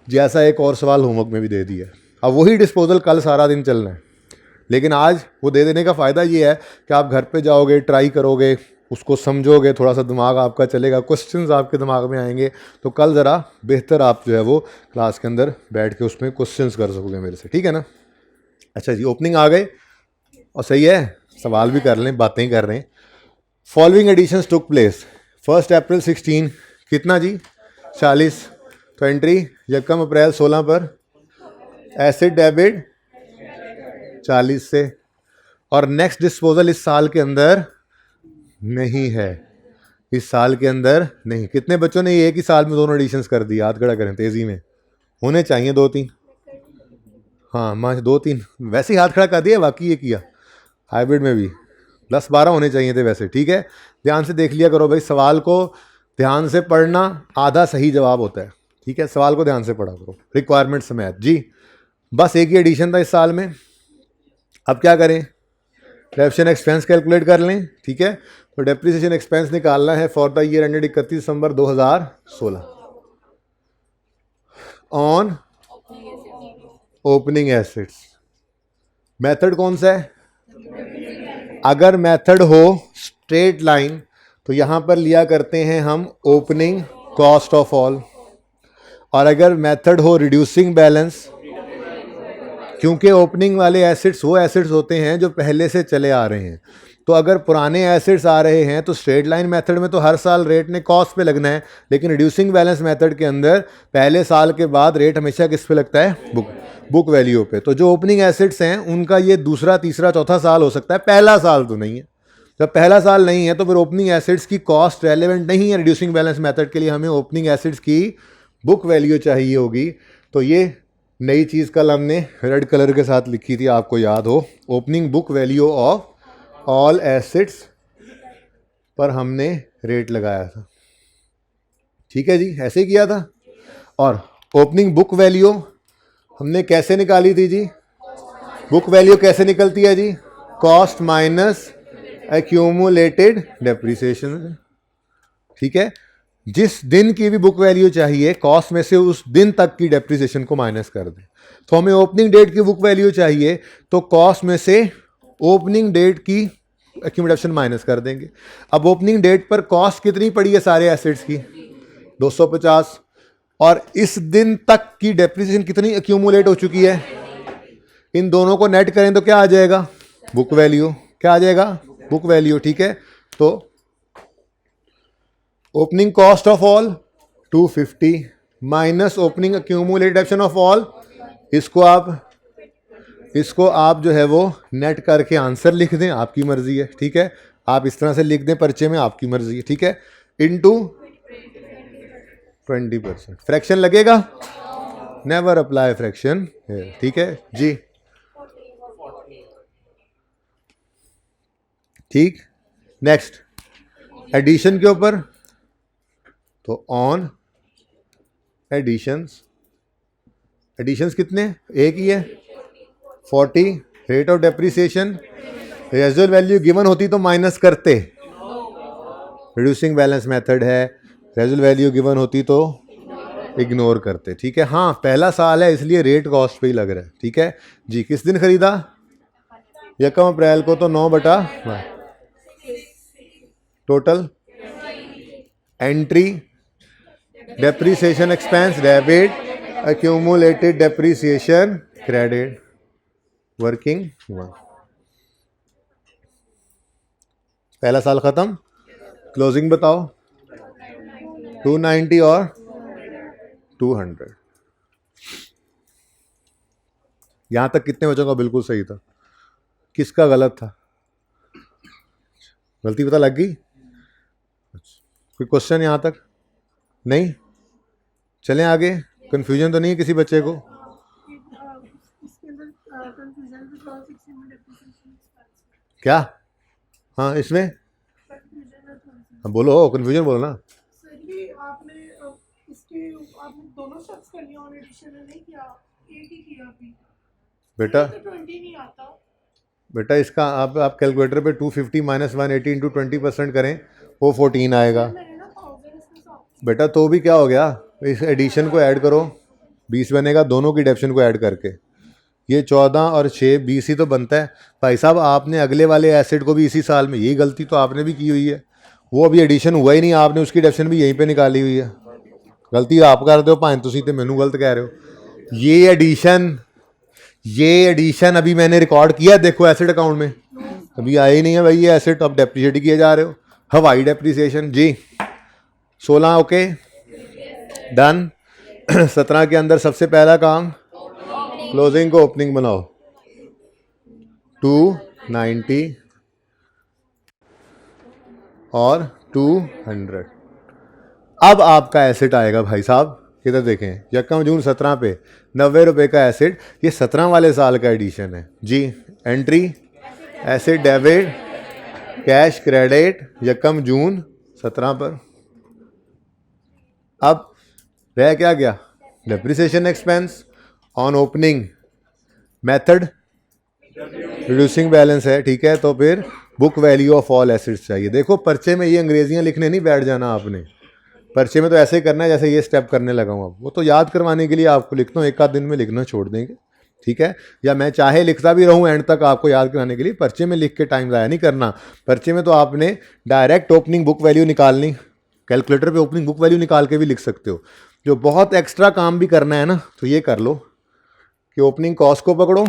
जैसा एक और सवाल होमवर्क में भी दे दिया। अब वही डिस्पोजल कल सारा दिन चलना है, लेकिन आज वो दे देने का फ़ायदा ये है कि आप घर पे जाओगे, ट्राई करोगे, उसको समझोगे, थोड़ा सा दिमाग आपका चलेगा, क्वेश्चंस आपके दिमाग में आएंगे, तो कल ज़रा बेहतर आप जो है वो क्लास के अंदर बैठ के उसमें क्वेश्चंस कर सकोगे मेरे से, ठीक है ना। अच्छा जी, ओपनिंग आ गए और सही है, सवाल भी कर लें, बातें ही कर रहे हैं। फॉलोइंग एडिशंस टुक प्लेस 1 अप्रैल 16, कितना जी, 40। तो एंट्री 1 अप्रैल 16 पर एसिड डेबिट 40 से, और नेक्स्ट डिस्पोजल इस साल के अंदर नहीं है, इस साल के अंदर नहीं। कितने बच्चों ने एक ही साल में दोनों एडिशंस कर दी, हाथ खड़ा करें तेजी में, होने चाहिए 2-3। हाँ माँ 2-3 वैसे ही हाथ खड़ा कर दिया, बाकी ये किया हाइब्रिड में भी 10-12 होने चाहिए थे वैसे, ठीक है। ध्यान से देख लिया करो भाई, सवाल को ध्यान से पढ़ना, आधा सही जवाब होता है, ठीक है। सवाल को ध्यान से पढ़ा करो, रिक्वायरमेंट समेत जी। बस एक ही एडिशन था इस साल में। अब क्या करें, डेप्रिसिएशन एक्सपेंस कैलकुलेट कर लें, ठीक है। तो डेप्रिसिएशन एक्सपेंस निकालना है for the year ended 31 December 2016 on opening assets. Method कौन सा है? अगर मेथड हो स्ट्रेट लाइन तो यहां पर लिया करते हैं हम ओपनिंग कॉस्ट ऑफ ऑल, और अगर मेथड हो रिड्यूसिंग बैलेंस, क्योंकि ओपनिंग वाले एसेट्स वो एसेट्स होते हैं जो पहले से चले आ रहे हैं। तो अगर पुराने एसेट्स आ रहे हैं तो स्ट्रेट लाइन मेथड में तो हर साल रेट ने कॉस्ट पे लगना है, लेकिन रिड्यूसिंग बैलेंस मेथड के अंदर पहले साल के बाद रेट हमेशा किस पे लगता है, बुक वैल्यू पे। तो जो ओपनिंग एसेट्स हैं उनका ये दूसरा, तीसरा, चौथा साल हो सकता है, पहला साल तो नहीं है। जब पहला साल नहीं है तो फिर ओपनिंग एसेट्स की कॉस्ट रेलेवेंट नहीं है रिड्यूसिंग बैलेंस मेथड के लिए, हमें ओपनिंग एसेट्स की बुक वैल्यू चाहिए होगी। तो ये नई चीज़ कल हमने रेड कलर के साथ लिखी थी, आपको याद हो, opening book value of all assets पर हमने रेट लगाया था, ठीक है जी, ऐसे ही किया था। और ओपनिंग बुक वैल्यू हमने कैसे निकाली थी जी, बुक वैल्यू कैसे निकलती है जी, कॉस्ट माइनस एक्यूमुलेटेड डेप्रिसिएशन, ठीक है। जिस दिन की भी बुक वैल्यू चाहिए, कॉस्ट में से उस दिन तक की डेप्रिसिएशन को माइनस कर दें। तो हमें ओपनिंग डेट की बुक वैल्यू चाहिए, तो कॉस्ट में से ओपनिंग डेट की एक्यूमुलेशन माइनस कर देंगे। अब ओपनिंग डेट पर कॉस्ट कितनी पड़ी है सारे एसेट्स की, 250, और इस दिन तक की डेप्रिसिएशन कितनी एक्यूमुलेट हो चुकी है, इन दोनों को नेट करें तो क्या आ जाएगा, बुक वैल्यू। क्या आ जाएगा, बुक वैल्यू, ठीक है। तो opening cost of all 250 minus opening accumulated of all, इसको आप जो है वो नेट करके आंसर लिख दें, आपकी मर्जी है, ठीक है। आप इस तरह से लिख दें पर्चे में, आपकी मर्जी है, ठीक है। इनटू 20%, फ्रैक्शन लगेगा, नेवर अप्लाई फ्रैक्शन, ठीक है जी, ठीक। नेक्स्ट एडिशन के ऊपर, तो ऑन एडिशंस, एडिशंस कितने, एक ही है, 40, rate of depreciation, residual value given होती तो माइनस करते, रिड्यूसिंग बैलेंस मेथड है, रेजिडुअल वैल्यू गिवन होती तो इग्नोर करते, ठीक है। हाँ पहला साल है इसलिए रेट कॉस्ट पे ही लग रहा है, ठीक है जी। किस दिन खरीदा, 1 अप्रैल को, तो 9/12, total entry depreciation expense debit, accumulated depreciation credit, working 1, पहला साल खत्म, क्लोजिंग बताओ, 290 और 200। यहाँ तक कितने बच्चों का बिल्कुल सही था, किसका गलत था? गलती पता लग गई? कोई क्वेश्चन यहाँ तक नहीं? चलें आगे। कंफ्यूजन तो नहीं है किसी बच्चे को? क्या? हाँ इसमें हाँ, बोलो कंफ्यूजन बोलो ना। बेटा बेटा इसका आप कैलकुलेटर पे 250 माइनस 180 इंटू 20% करें, वो 14 आएगा। बेटा तो भी क्या हो गया, इस एडिशन को ऐड करो, 20 बनेगा दोनों की डेप्शन को ऐड करके। ये 14 और 6 20 ही तो बनता है। भाई साहब आपने अगले वाले एसिड को भी इसी साल में, यही गलती तो आपने भी की हुई है। वो अभी एडिशन हुआ ही नहीं, आपने उसकी डेप्शन भी यहीं पे निकाली हुई है। गलती आप कर दो भाएं तुसी ते मैनू गलत कह रहे हो। ये एडिशन अभी मैंने रिकॉर्ड किया, देखो एसिड अकाउंट में अभी आया ही नहीं है भाई ये एसिड, अब डेप्रिशिएट किए जा रहे हो। हवाई डेप्रिसिएशन जी 16 ओके डन। 17 के अंदर सबसे पहला काम क्लोजिंग को ओपनिंग बनाओ, 290 और 200। अब आपका एसेट आएगा भाई साहब, इधर देखें, यकम जून 17 पे 90 रुपये का एसेट, ये 17 वाले साल का एडिशन है जी। Entry asset debit cash credit यकम जून 17 पर। अब रह क्या गया, depreciation expense on opening, method reducing balance है, ठीक है। तो फिर book value of all assets चाहिए। देखो पर्चे में ये अंग्रेजियां लिखने नहीं बैठ जाना आपने, पर्चे में तो ऐसे ही करना है जैसे ये स्टेप करने लगा हूँ। अब वो तो याद करवाने के लिए आपको लिखता हूँ, एक आध दिन में लिखना छोड़ देंगे, ठीक है। या मैं चाहे लिखता भी रहूँ एंड तक आपको याद कराने के लिए, पर्चे में लिख के टाइम ज़ाया नहीं करना। पर्चे में तो आपने डायरेक्ट ओपनिंग बुक वैल्यू निकालनी, कैलकुलेटर पे ओपनिंग बुक वैल्यू निकाल के भी लिख सकते हो। जो बहुत एक्स्ट्रा काम भी करना है ना, तो ये कर लो कि ओपनिंग कॉस्ट को पकड़ो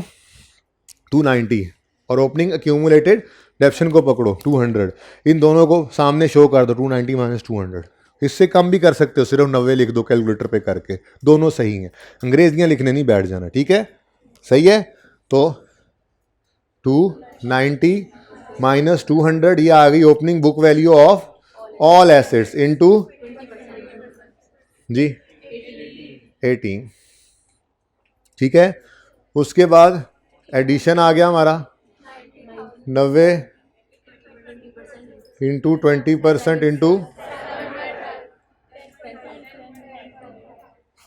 290 और ओपनिंग एक्यूमुलेटेड डेप्शन को पकड़ो 200, इन दोनों को सामने शो कर दो 290 माइनस 200। इससे कम भी कर सकते हो, सिर्फ 90 लिख दो कैलकुलेटर पे करके, दोनों सही हैं। अंग्रेजियां लिखने नहीं बैठ जाना, ठीक है, सही है। तो 290 माइनस 200 ये आ गई opening book value of all assets into जी 18, ठीक है। उसके बाद एडिशन आ गया हमारा 90 into 20% into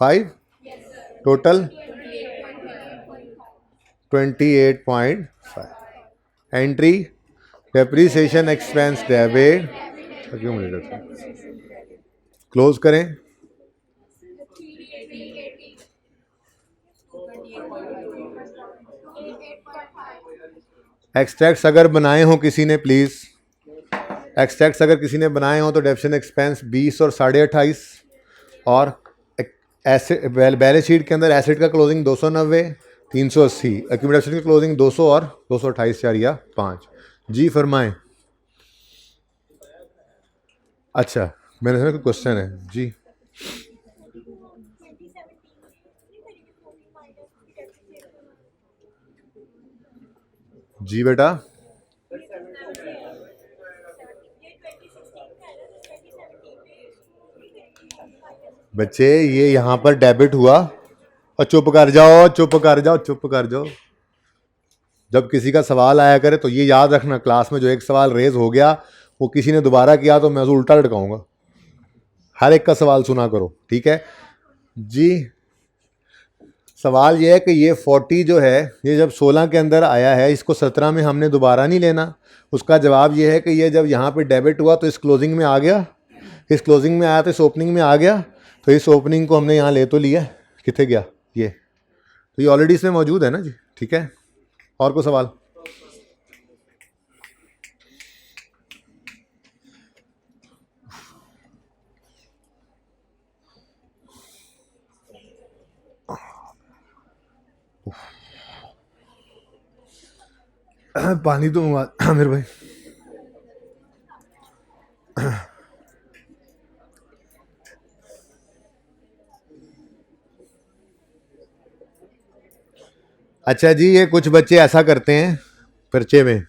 5, total 28.5। Entry depreciation expense debit, close करें। एक्सट्रैक्ट्स अगर बनाए हो किसी ने, प्लीज़ एक्सट्रैक्ट्स अगर किसी ने बनाए हो तो डेप्शन एक्सपेंस 20 और 28.5, और एसेट बैलेंस शीट के अंदर एसेट का क्लोजिंग 290 380, एक्यूमुलेशन की क्लोजिंग 200 और 228 4 या 5। जी फरमाएं। अच्छा मेरे सामने कोई क्वेश्चन है जी। जी बेटा बच्चे ये यहाँ पर डेबिट हुआ, और चुप कर जाओ चुप कर जाओ चुप कर जाओ। जब किसी का सवाल आया करे तो ये याद रखना, क्लास में जो एक सवाल रेज हो गया वो किसी ने दोबारा किया तो मैं उसे उल्टा लटकाऊंगा। हर एक का सवाल सुना करो, ठीक है जी। सवाल ये है कि ये 40 जो है ये जब 16 के अंदर आया है, इसको 17 में हमने दोबारा नहीं लेना। उसका जवाब ये है कि ये जब यहाँ पे डेबिट हुआ तो इस क्लोजिंग में आ गया, इस क्लोजिंग में आया तो इस ओपनिंग में आ गया, तो इस ओपनिंग को हमने यहाँ ले तो लिया, कितने गया ये, तो ये ऑलरेडी इसमें मौजूद है ना जी, ठीक है। और कोई सवाल? पानी तो मेरे भाई। अच्छा जी, ये कुछ बच्चे ऐसा करते हैं पर्चे में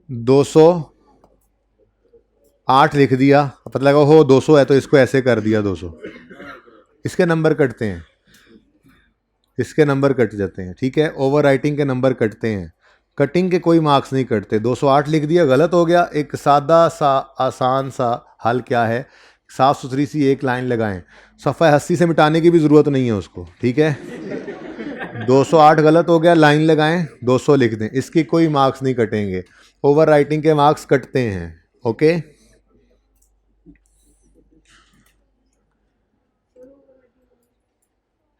208 लिख दिया, पता लगा हो 200 है तो इसको ऐसे कर दिया 200, इसके नंबर कटते हैं, इसके नंबर कट जाते हैं, ठीक है। ओवर राइटिंग के नंबर कटते हैं, कटिंग के कोई मार्क्स नहीं कटते। 208 लिख दिया, गलत हो गया। एक सादा सा आसान सा हल क्या है, साफ सुथरी सी एक लाइन लगाएं, सफ़ा हस्ती से मिटाने की भी ज़रूरत नहीं है उसको, ठीक है। 208 गलत हो गया, लाइन लगाएं, 200 लिख दें, इसकी कोई मार्क्स नहीं कटेंगे। ओवर राइटिंग के मार्क्स कटते हैं, ओके।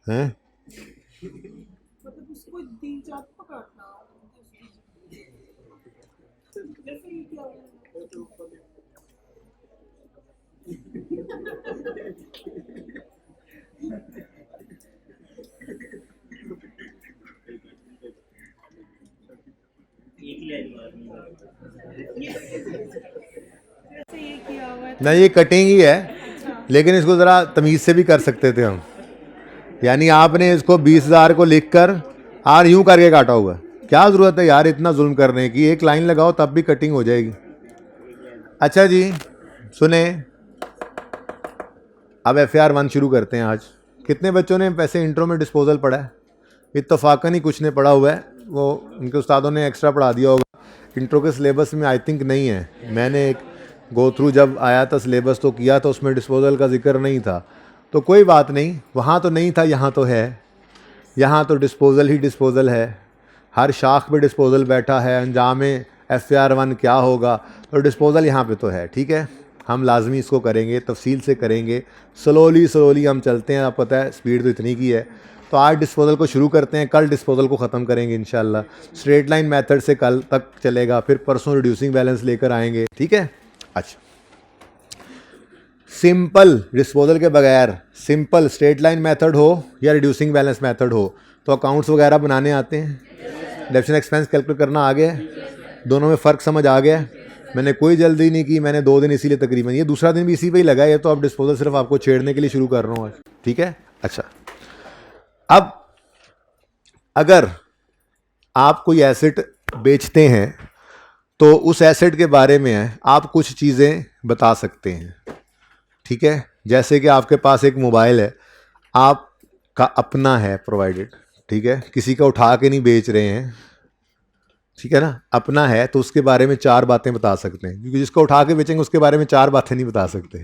हैं नहीं, ये कटिंग ही है, लेकिन इसको ज़रा तमीज़ से भी कर सकते थे हम। यानी आपने इसको 20,000 को लिख कर आर यूं करके काटा हुआ है, क्या ज़रूरत है यार इतना जुल्म करने की, एक लाइन लगाओ तब भी कटिंग हो जाएगी। अच्छा जी सुने, अब FAR 1 शुरू करते हैं। आज कितने बच्चों ने वैसे इंट्रो में डिस्पोजल पढ़ा है? इत्तफाकन ही कुछ ने पढ़ा हुआ है, वो उनके उस्तादों ने एक्स्ट्रा पढ़ा दिया होगा। इंट्रो के सिलेबस में आई थिंक नहीं है, मैंने एक गो थ्रू जब आया था सिलेबस तो किया था, उसमें डिस्पोजल का जिक्र नहीं था, तो कोई बात नहीं, वहाँ तो नहीं था यहाँ तो है। यहाँ तो डिस्पोजल ही डिस्पोजल है, हर शाख पे डिस्पोजल बैठा है, अंजाम FAR 1 क्या होगा, तो डिस्पोजल यहाँ पे तो है, ठीक है। हम लाजमी इसको करेंगे, तफसील से करेंगे, स्लोली हम चलते हैं, आपको पता है स्पीड तो इतनी की है। तो आज डिस्पोजल को शुरू करते हैं, कल डिस्पोजल को ख़त्म करेंगे इंशाल्लाह। स्ट्रेट लाइन मेथड से कल तक चलेगा, फिर परसों रिड्यूसिंग बैलेंस लेकर आएंगे, ठीक है। अच्छा, सिंपल डिस्पोजल के बगैर, सिंपल स्ट्रेट लाइन मेथड हो या रिड्यूसिंग बैलेंस मेथड हो, तो अकाउंट्स वगैरह बनाने आते हैं, डेबिट एक्सपेंस कैलकुलेट करना आ गया, दोनों में फ़र्क समझ आ गया। मैंने कोई जल्दी नहीं की, मैंने 2 दिन इसीलिए तकरीबन, ये दूसरा दिन भी इसी पे ही लगा है, तो अब डिस्पोजल सिर्फ आपको छेड़ने के लिए शुरू कर रहा हूँ आज, ठीक है। अच्छा, अब अगर आप कोई एसेट बेचते हैं तो उस एसेट के बारे में आप कुछ चीज़ें बता सकते हैं, ठीक है। जैसे कि आपके पास एक मोबाइल है, आपका अपना है प्रोवाइडेड, ठीक है, किसी का उठा के नहीं बेच रहे हैं, ठीक है ना, अपना है, तो उसके बारे में 4 बातें बता सकते हैं, क्योंकि जिसको उठा के बेचेंगे उसके बारे में 4 बातें नहीं बता सकते।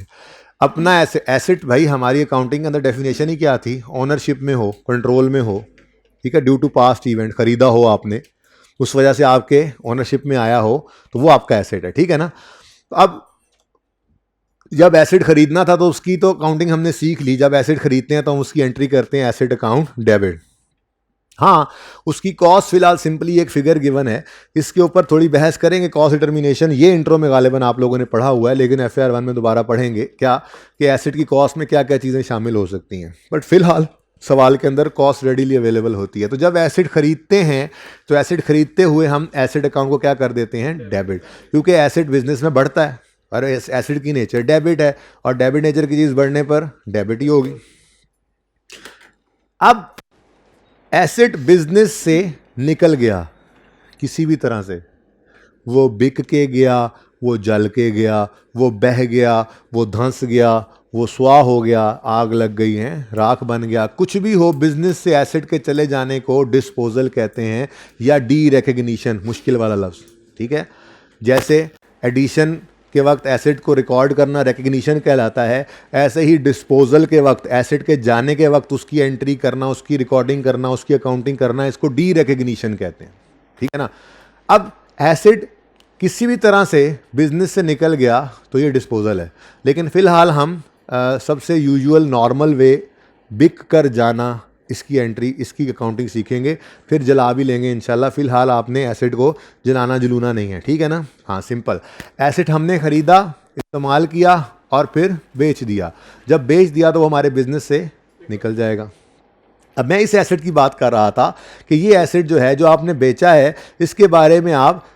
अपना एसेट भाई हमारी अकाउंटिंग के अंदर डेफिनेशन ही क्या थी, ओनरशिप में हो, कंट्रोल में हो, ठीक है, ड्यू टू पास्ट इवेंट, ख़रीदा हो आपने, उस वजह से आपके ओनरशिप में आया हो, तो वो आपका एसेट है, ठीक है ना। तो अब जब एसेट खरीदना था तो उसकी तो अकाउंटिंग हमने सीख ली, जब एसेट खरीदते हैं तो हम उसकी एंट्री करते हैं एसेट अकाउंट डेबिट। हाँ, उसकी कॉस्ट फिलहाल सिंपली एक फिगर गिवन है, इसके ऊपर थोड़ी बहस करेंगे, कॉस्ट डिटर्मिनेशन, ये इंट्रो में गालिबन आप लोगों ने पढ़ा हुआ है, लेकिन FAR 1 में दोबारा पढ़ेंगे क्या कि एसेट की कॉस्ट में क्या क्या चीज़ें शामिल हो सकती हैं। बट फिलहाल सवाल के अंदर कॉस्ट रेडीली अवेलेबल होती है। तो जब एसेट खरीदते हैं तो एसेट खरीदते हुए हम एसेट अकाउंट को क्या कर देते हैं, डेबिट, क्योंकि एसेट बिजनेस में बढ़ता है और एसेट की नेचर डेबिट है, और डेबिट नेचर की चीज़ बढ़ने पर डेबिट ही होगी। अब एसेट बिजनेस से निकल गया किसी भी तरह से, वो बिक के गया, वो जल के गया, वो बह गया, वो धंस गया, वो स्वाह हो गया, आग लग गई है, राख बन गया, कुछ भी हो, बिजनेस से एसेट के चले जाने को डिस्पोजल कहते हैं, या डी रिकग्निशन, मुश्किल वाला लफ्ज़, ठीक है। जैसे एडिशन के वक्त एसेट को रिकॉर्ड करना रिकग्निशन कहलाता है, ऐसे ही डिस्पोजल के वक्त, एसेट के जाने के वक्त उसकी एंट्री करना, उसकी रिकॉर्डिंग करना, उसकी अकाउंटिंग करना, इसको डी रिकग्निशन कहते हैं, ठीक है ना। अब एसेट किसी भी तरह से बिजनेस से निकल गया तो ये डिस्पोजल है, लेकिन फ़िलहाल हम सबसे यूजुअल नॉर्मल वे बिक कर जाना, इसकी एंट्री, इसकी अकाउंटिंग सीखेंगे, फिर जला भी लेंगे इंशाल्लाह। फ़िलहाल आपने एसेट को जलाना जलूना नहीं है, ठीक है ना। हाँ, सिंपल एसेट हमने ख़रीदा, इस्तेमाल किया और फिर बेच दिया, जब बेच दिया तो वो हमारे बिजनेस से निकल जाएगा। अब मैं इस एसेट की बात कर रहा था कि ये एसेट जो है, जो आपने बेचा है, इसके बारे में आप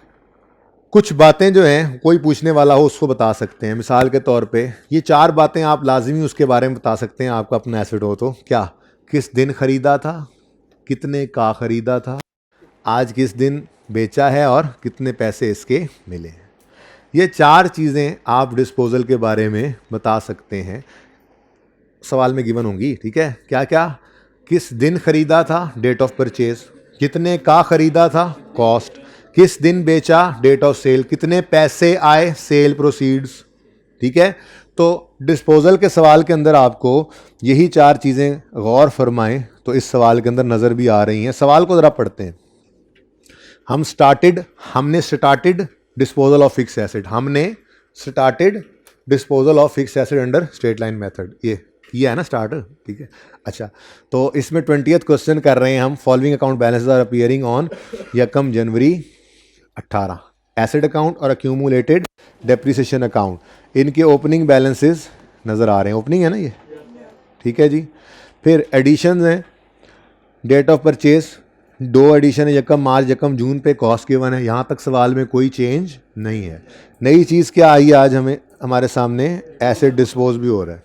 कुछ बातें जो हैं, कोई पूछने वाला हो उसको बता सकते हैं। मिसाल के तौर पे ये 4 बातें आप लाजमी उसके बारे में बता सकते हैं, आपका अपना एसेट हो तो, क्या किस दिन खरीदा था, कितने का खरीदा था, आज किस दिन बेचा है और कितने पैसे इसके मिले हैं। ये 4 चीज़ें आप डिस्पोजल के बारे में बता सकते हैं, सवाल में गिवन होंगी। ठीक है, क्या क्या, किस दिन खरीदा था, डेट ऑफ परचेज, कितने का खरीदा था, कॉस्ट, किस दिन बेचा, डेट ऑफ सेल, कितने पैसे आए, सेल प्रोसीड्स। ठीक है, तो डिस्पोजल के सवाल के अंदर आपको यही 4 चीज़ें गौर फरमाएं तो इस सवाल के अंदर नज़र भी आ रही हैं। सवाल को ज़रा पढ़ते हैं। हमने started disposal of fix asset, हमने started disposal of fix asset under straight line method, ये किया है ना स्टार्ट। ठीक है, अच्छा, तो इसमें 20th क्वेश्चन कर रहे हैं हम। Following account balances are appearing on यकम जनवरी 18, एसेट अकाउंट और अक्यूमुलेटेड डेप्रिसिएशन अकाउंट, इनके ओपनिंग बैलेंसेस नज़र आ रहे हैं। ओपनिंग है ना ये, ठीक है जी। फिर एडिशन है, डेट ऑफ परचेज 2 एडिशन है, यकम मार्च यकम जून पे कॉस्ट गिवन है। यहाँ तक सवाल में कोई चेंज नहीं है। नई चीज़ क्या आई आज हमारे सामने, एसेट डिस्पोज भी हो रहा है।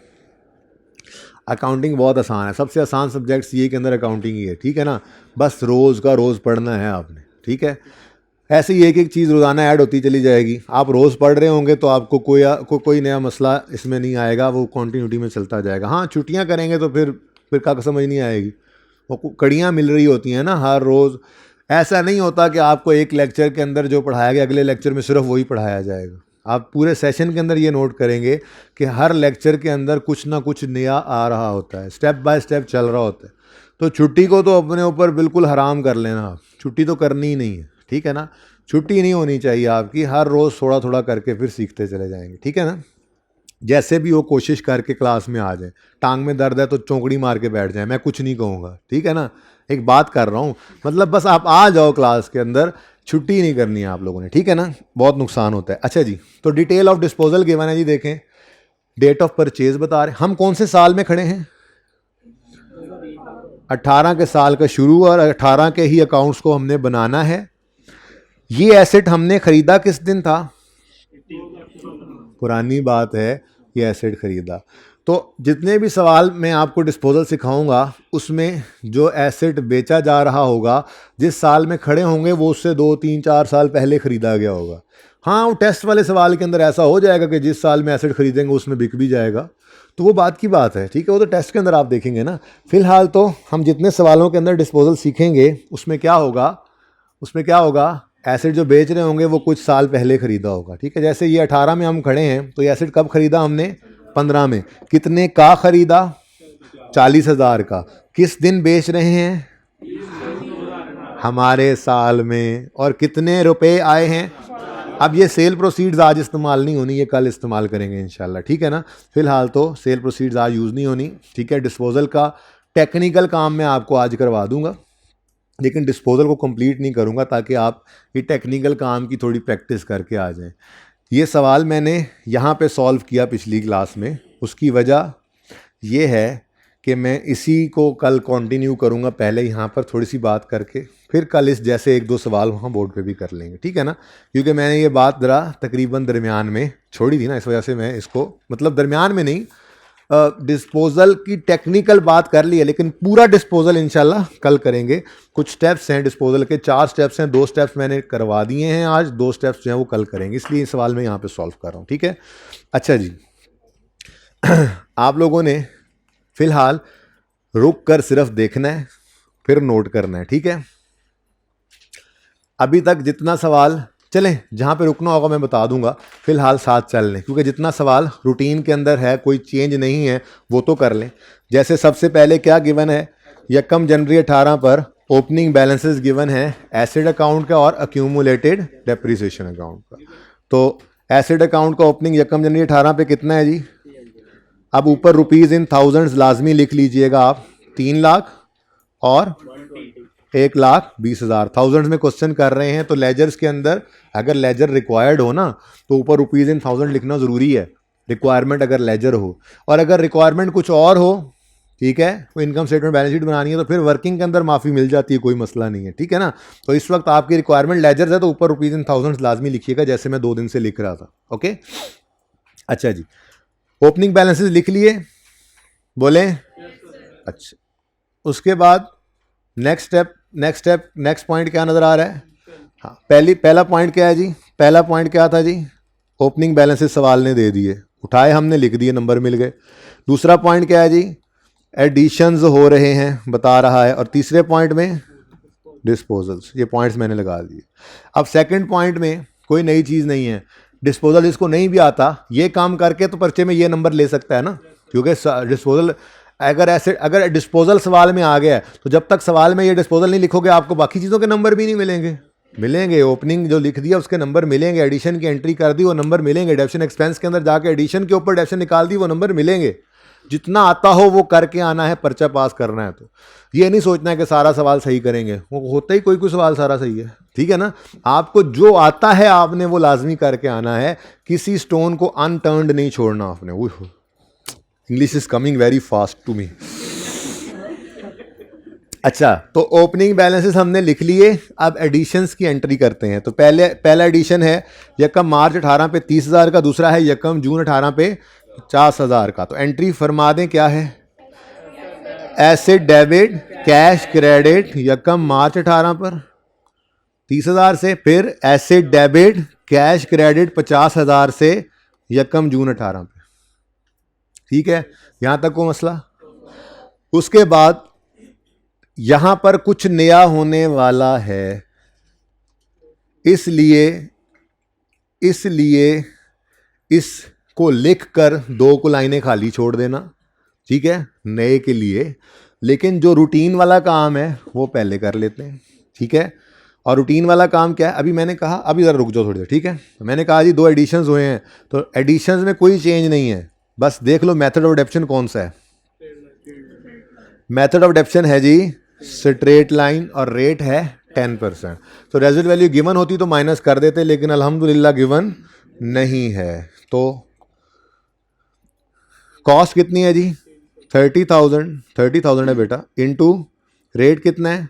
अकाउंटिंग बहुत आसान है, सबसे आसान सब्जेक्ट सीए के अंदर अकाउंटिंग ही है। ठीक है ना, बस रोज़ का रोज़ पढ़ना है आपने। ठीक है, ऐसे ही एक एक चीज़ रोज़ाना ऐड होती चली जाएगी। आप रोज़ पढ़ रहे होंगे तो आपको कोई नया मसला इसमें नहीं आएगा, वो कॉन्टीन्यूटी में चलता जाएगा। हाँ, छुट्टियाँ करेंगे तो फिर का समझ नहीं आएगी, वो कड़ियाँ मिल रही होती हैं ना हर रोज़। ऐसा नहीं होता कि आपको एक लेक्चर के अंदर जो पढ़ाया गया अगले लेक्चर में सिर्फ वही पढ़ाया जाएगा। आप पूरे सेशन के अंदर ये नोट करेंगे कि हर लेक्चर के अंदर कुछ ना कुछ नया आ रहा होता है, स्टेप बाय स्टेप चल रहा होता है। तो छुट्टी को तो अपने ऊपर बिल्कुल हराम कर लेना, आप छुट्टी तो करनी ही नहीं है। ठीक है ना, छुट्टी नहीं होनी चाहिए आपकी, हर रोज़ थोड़ा थोड़ा करके फिर सीखते चले जाएंगे। ठीक है ना, जैसे भी वो कोशिश करके क्लास में आ जाए। टांग में दर्द है तो चौकड़ी मार के बैठ जाए, मैं कुछ नहीं कहूँगा। ठीक है ना, एक बात कर रहा हूँ, मतलब बस आप आ जाओ क्लास के अंदर, छुट्टी नहीं करनी है आप लोगों ने। ठीक है ना, बहुत नुकसान होता है। अच्छा जी, तो डिटेल ऑफ डिस्पोजल गिवन है जी। देखें, डेट ऑफ परचेज बता रहे, हम कौन से साल में खड़े हैं, 18 के साल का शुरू, और 18 के ही अकाउंट्स को हमने बनाना है। ये एसेट हमने खरीदा किस दिन था, पुरानी बात है, ये एसेट खरीदा। तो जितने भी सवाल मैं आपको डिस्पोजल सिखाऊंगा उसमें जो एसेट बेचा जा रहा होगा, जिस साल में खड़े होंगे वो उससे 2, 3, 4 साल पहले खरीदा गया होगा। हाँ, वो टेस्ट वाले सवाल के अंदर ऐसा हो जाएगा कि जिस साल में एसेट खरीदेंगे उसमें बिक भी जाएगा, तो वो बात की बात है। ठीक है, वो तो टेस्ट के अंदर आप देखेंगे ना। फिलहाल तो हम जितने सवालों के अंदर डिस्पोजल सीखेंगे उसमें क्या होगा, एसेट जो बेच रहे होंगे वो कुछ साल पहले खरीदा होगा। ठीक है, जैसे ये 18 में हम खड़े हैं तो ये एसेट कब खरीदा हमने, 15 में। कितने का खरीदा, 40,000 का। किस दिन बेच रहे हैं, हमारे साल में। और कितने रुपए आए हैं। अब ये सेल प्रोसीड्स आज इस्तेमाल नहीं होनी, ये कल इस्तेमाल करेंगे इंशाल्लाह। ठीक है ना, फिलहाल तो सेल प्रोसीड्स आज यूज़ नहीं होनी। ठीक है, डिस्पोजल का टेक्निकल काम मैं आपको आज करवा दूंगा, लेकिन डिस्पोजल को कंप्लीट नहीं करूंगा ताकि आप ये टेक्निकल काम की थोड़ी प्रैक्टिस करके आ जाएं। ये सवाल मैंने यहाँ पे सॉल्व किया पिछली क्लास में, उसकी वजह ये है कि मैं इसी को कल कंटिन्यू करूँगा। पहले यहाँ पर थोड़ी सी बात करके फिर कल इस जैसे 1-2 सवाल वहाँ बोर्ड पे भी कर लेंगे। ठीक है ना, क्योंकि मैंने ये बात ज़रा तकरीबन दरमियान में छोड़ी थी ना, इस वजह से मैं इसको, मतलब दरमियान में नहीं, डिस्पोजल की टेक्निकल बात कर ली है, लेकिन पूरा डिस्पोजल इंशाल्लाह कल करेंगे। कुछ स्टेप्स हैं डिस्पोजल के, 4 स्टेप्स हैं, 2 स्टेप्स मैंने करवा दिए हैं आज, 2 स्टेप्स जो हैं वो कल करेंगे, इसलिए इस सवाल मैं यहाँ पे सॉल्व कर रहा हूँ। ठीक है, अच्छा जी, आप लोगों ने फिलहाल रुक कर सिर्फ देखना है, फिर नोट करना है। ठीक है, अभी तक जितना सवाल, चलें जहाँ पे रुकना होगा मैं बता दूंगा, फिलहाल साथ चल लें, क्योंकि जितना सवाल रूटीन के अंदर है, कोई चेंज नहीं है, वो तो कर लें। जैसे सबसे पहले क्या गिवन है, यकम जनवरी 18 पर ओपनिंग बैलेंसेस गिवन है एसेट अकाउंट का और अक्यूमुलेटेड डेप्रिसिएशन अकाउंट का। तो एसेट अकाउंट का ओपनिंग यकम जनवरी 18 पे कितना है जी, अब ऊपर रुपीज़ इन थाउजेंड्स लाजमी लिख लीजिएगा आप, 3 लाख और 1,20,000 थाउजेंड्स में क्वेश्चन कर रहे हैं। तो लेजर्स के अंदर अगर लेजर रिक्वायर्ड हो ना तो ऊपर रुपीज़ इन थाउजेंड लिखना ज़रूरी है, रिक्वायरमेंट अगर लेजर हो। और अगर रिक्वायरमेंट कुछ और हो, ठीक है, वो इनकम स्टेटमेंट बैलेंस शीट बनानी है तो फिर वर्किंग के अंदर माफ़ी मिल जाती है, कोई मसला नहीं है। ठीक है ना, तो इस वक्त आपकी रिक्वायरमेंट लेजर्स है तो ऊपर रुपीज़ इन थाउजेंड्स लाजमी लिखिएगा, जैसे मैं 2 दिन से लिख रहा था। ओके, अच्छा जी, ओपनिंग बैलेंसेस लिख लिए, बोले। अच्छा, उसके बाद नेक्स्ट पॉइंट क्या नज़र आ रहा है? हाँ, पहला पॉइंट क्या है जी? पहला पॉइंट क्या था जी? ओपनिंग बैलेंसेस सवाल ने दे दिए, उठाए हमने, लिख दिए, नंबर मिल गए। दूसरा पॉइंट क्या है जी? एडिशंस हो रहे हैं बता रहा है। और तीसरे पॉइंट में डिस्पोजल्स, ये पॉइंट्स मैंने लगा दिए। अब सेकंड पॉइंट में कोई नई चीज़ नहीं है। डिस्पोजल इसको नहीं भी आता, ये काम करके तो पर्चे में ये नंबर ले सकता है ना, क्योंकि डिस्पोजल अगर डिस्पोजल सवाल में आ गया है तो जब तक सवाल में ये डिस्पोजल नहीं लिखोगे आपको बाकी चीज़ों के नंबर भी नहीं मिलेंगे। ओपनिंग जो लिख दिया उसके नंबर मिलेंगे, एडिशन की एंट्री कर दी वो नंबर मिलेंगे, डेप्शन एक्सपेंस के अंदर जाके एडिशन के ऊपर डेप्शन निकाल दी वो नंबर मिलेंगे। जितना आता हो वो करके आना है, पर्चा पास करना है। तो ये नहीं सोचना है कि सारा सवाल सही करेंगे, वो होता ही कोई सवाल सारा सही है, ठीक है ना। आपको जो आता है आपने वो लाजमी करके आना है, किसी स्टोन को अनटर्न्ड नहीं छोड़ना आपने। English is coming very fast to me. अच्छा, तो ओपनिंग बैलेंसेस हमने लिख लिए, अब एडिशंस की एंट्री करते हैं। तो पहला एडिशन है यकम मार्च 18 पे 30,000 का, दूसरा है यकम जून 18 पे 50,000 का। तो एंट्री फरमा दें क्या है? एसेट डेबिट कैश क्रेडिट यकम मार्च 18 पर 30,000 से, फिर एसेट डेबिट कैश क्रेडिट 50,000 से यकम जून 18 पे। ठीक है, यहां तक को मसला। उसके बाद यहां पर कुछ नया होने वाला है, इसलिए इसको लिखकर 2 को लाइनें खाली छोड़ देना, ठीक है, नए के लिए। लेकिन जो रूटीन वाला काम है वो पहले कर लेते हैं, ठीक है। और रूटीन वाला काम क्या है? अभी मैंने कहा, अभी ज़रा रुक जाओ थोड़ी देर, ठीक है। तो मैंने कहा जी 2 एडिशंस हुए हैं, तो एडिशंस में कोई चेंज नहीं है, बस देख लो मेथड ऑफ एडिशन कौन सा है। मेथड ऑफ एडिशन है जी स्ट्रेट लाइन और रेट है 10%। तो रेजिड वैल्यू गिवन होती तो माइनस कर देते, लेकिन अल्हम्दुलिल्लाह गिवन नहीं है। तो कॉस्ट कितनी है जी? 30,000 है बेटा, इनटू रेट कितना है,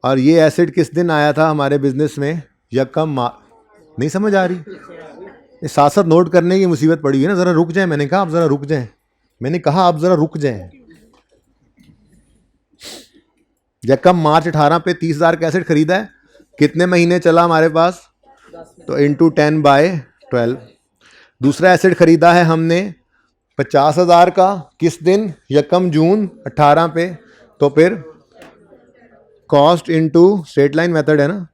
और ये एसेट किस दिन आया था हमारे बिजनेस में? यकम नहीं समझ आ रही? साथ साथ नोट करने की मुसीबत पड़ी है ना, ज़रा रुक जाए। मैंने कहा आप ज़रा रुक जाएं, मैंने कहा आप ज़रा रुक जाएं। यकम मार्च 18 पे 30,000 का एसेट खरीदा है, कितने महीने चला हमारे पास? तो इंटू 10/12। दूसरा एसेट खरीदा है हमने 50,000 का, किस दिन? यकम जून 18 पे। तो फिर cost into straight line method है ना,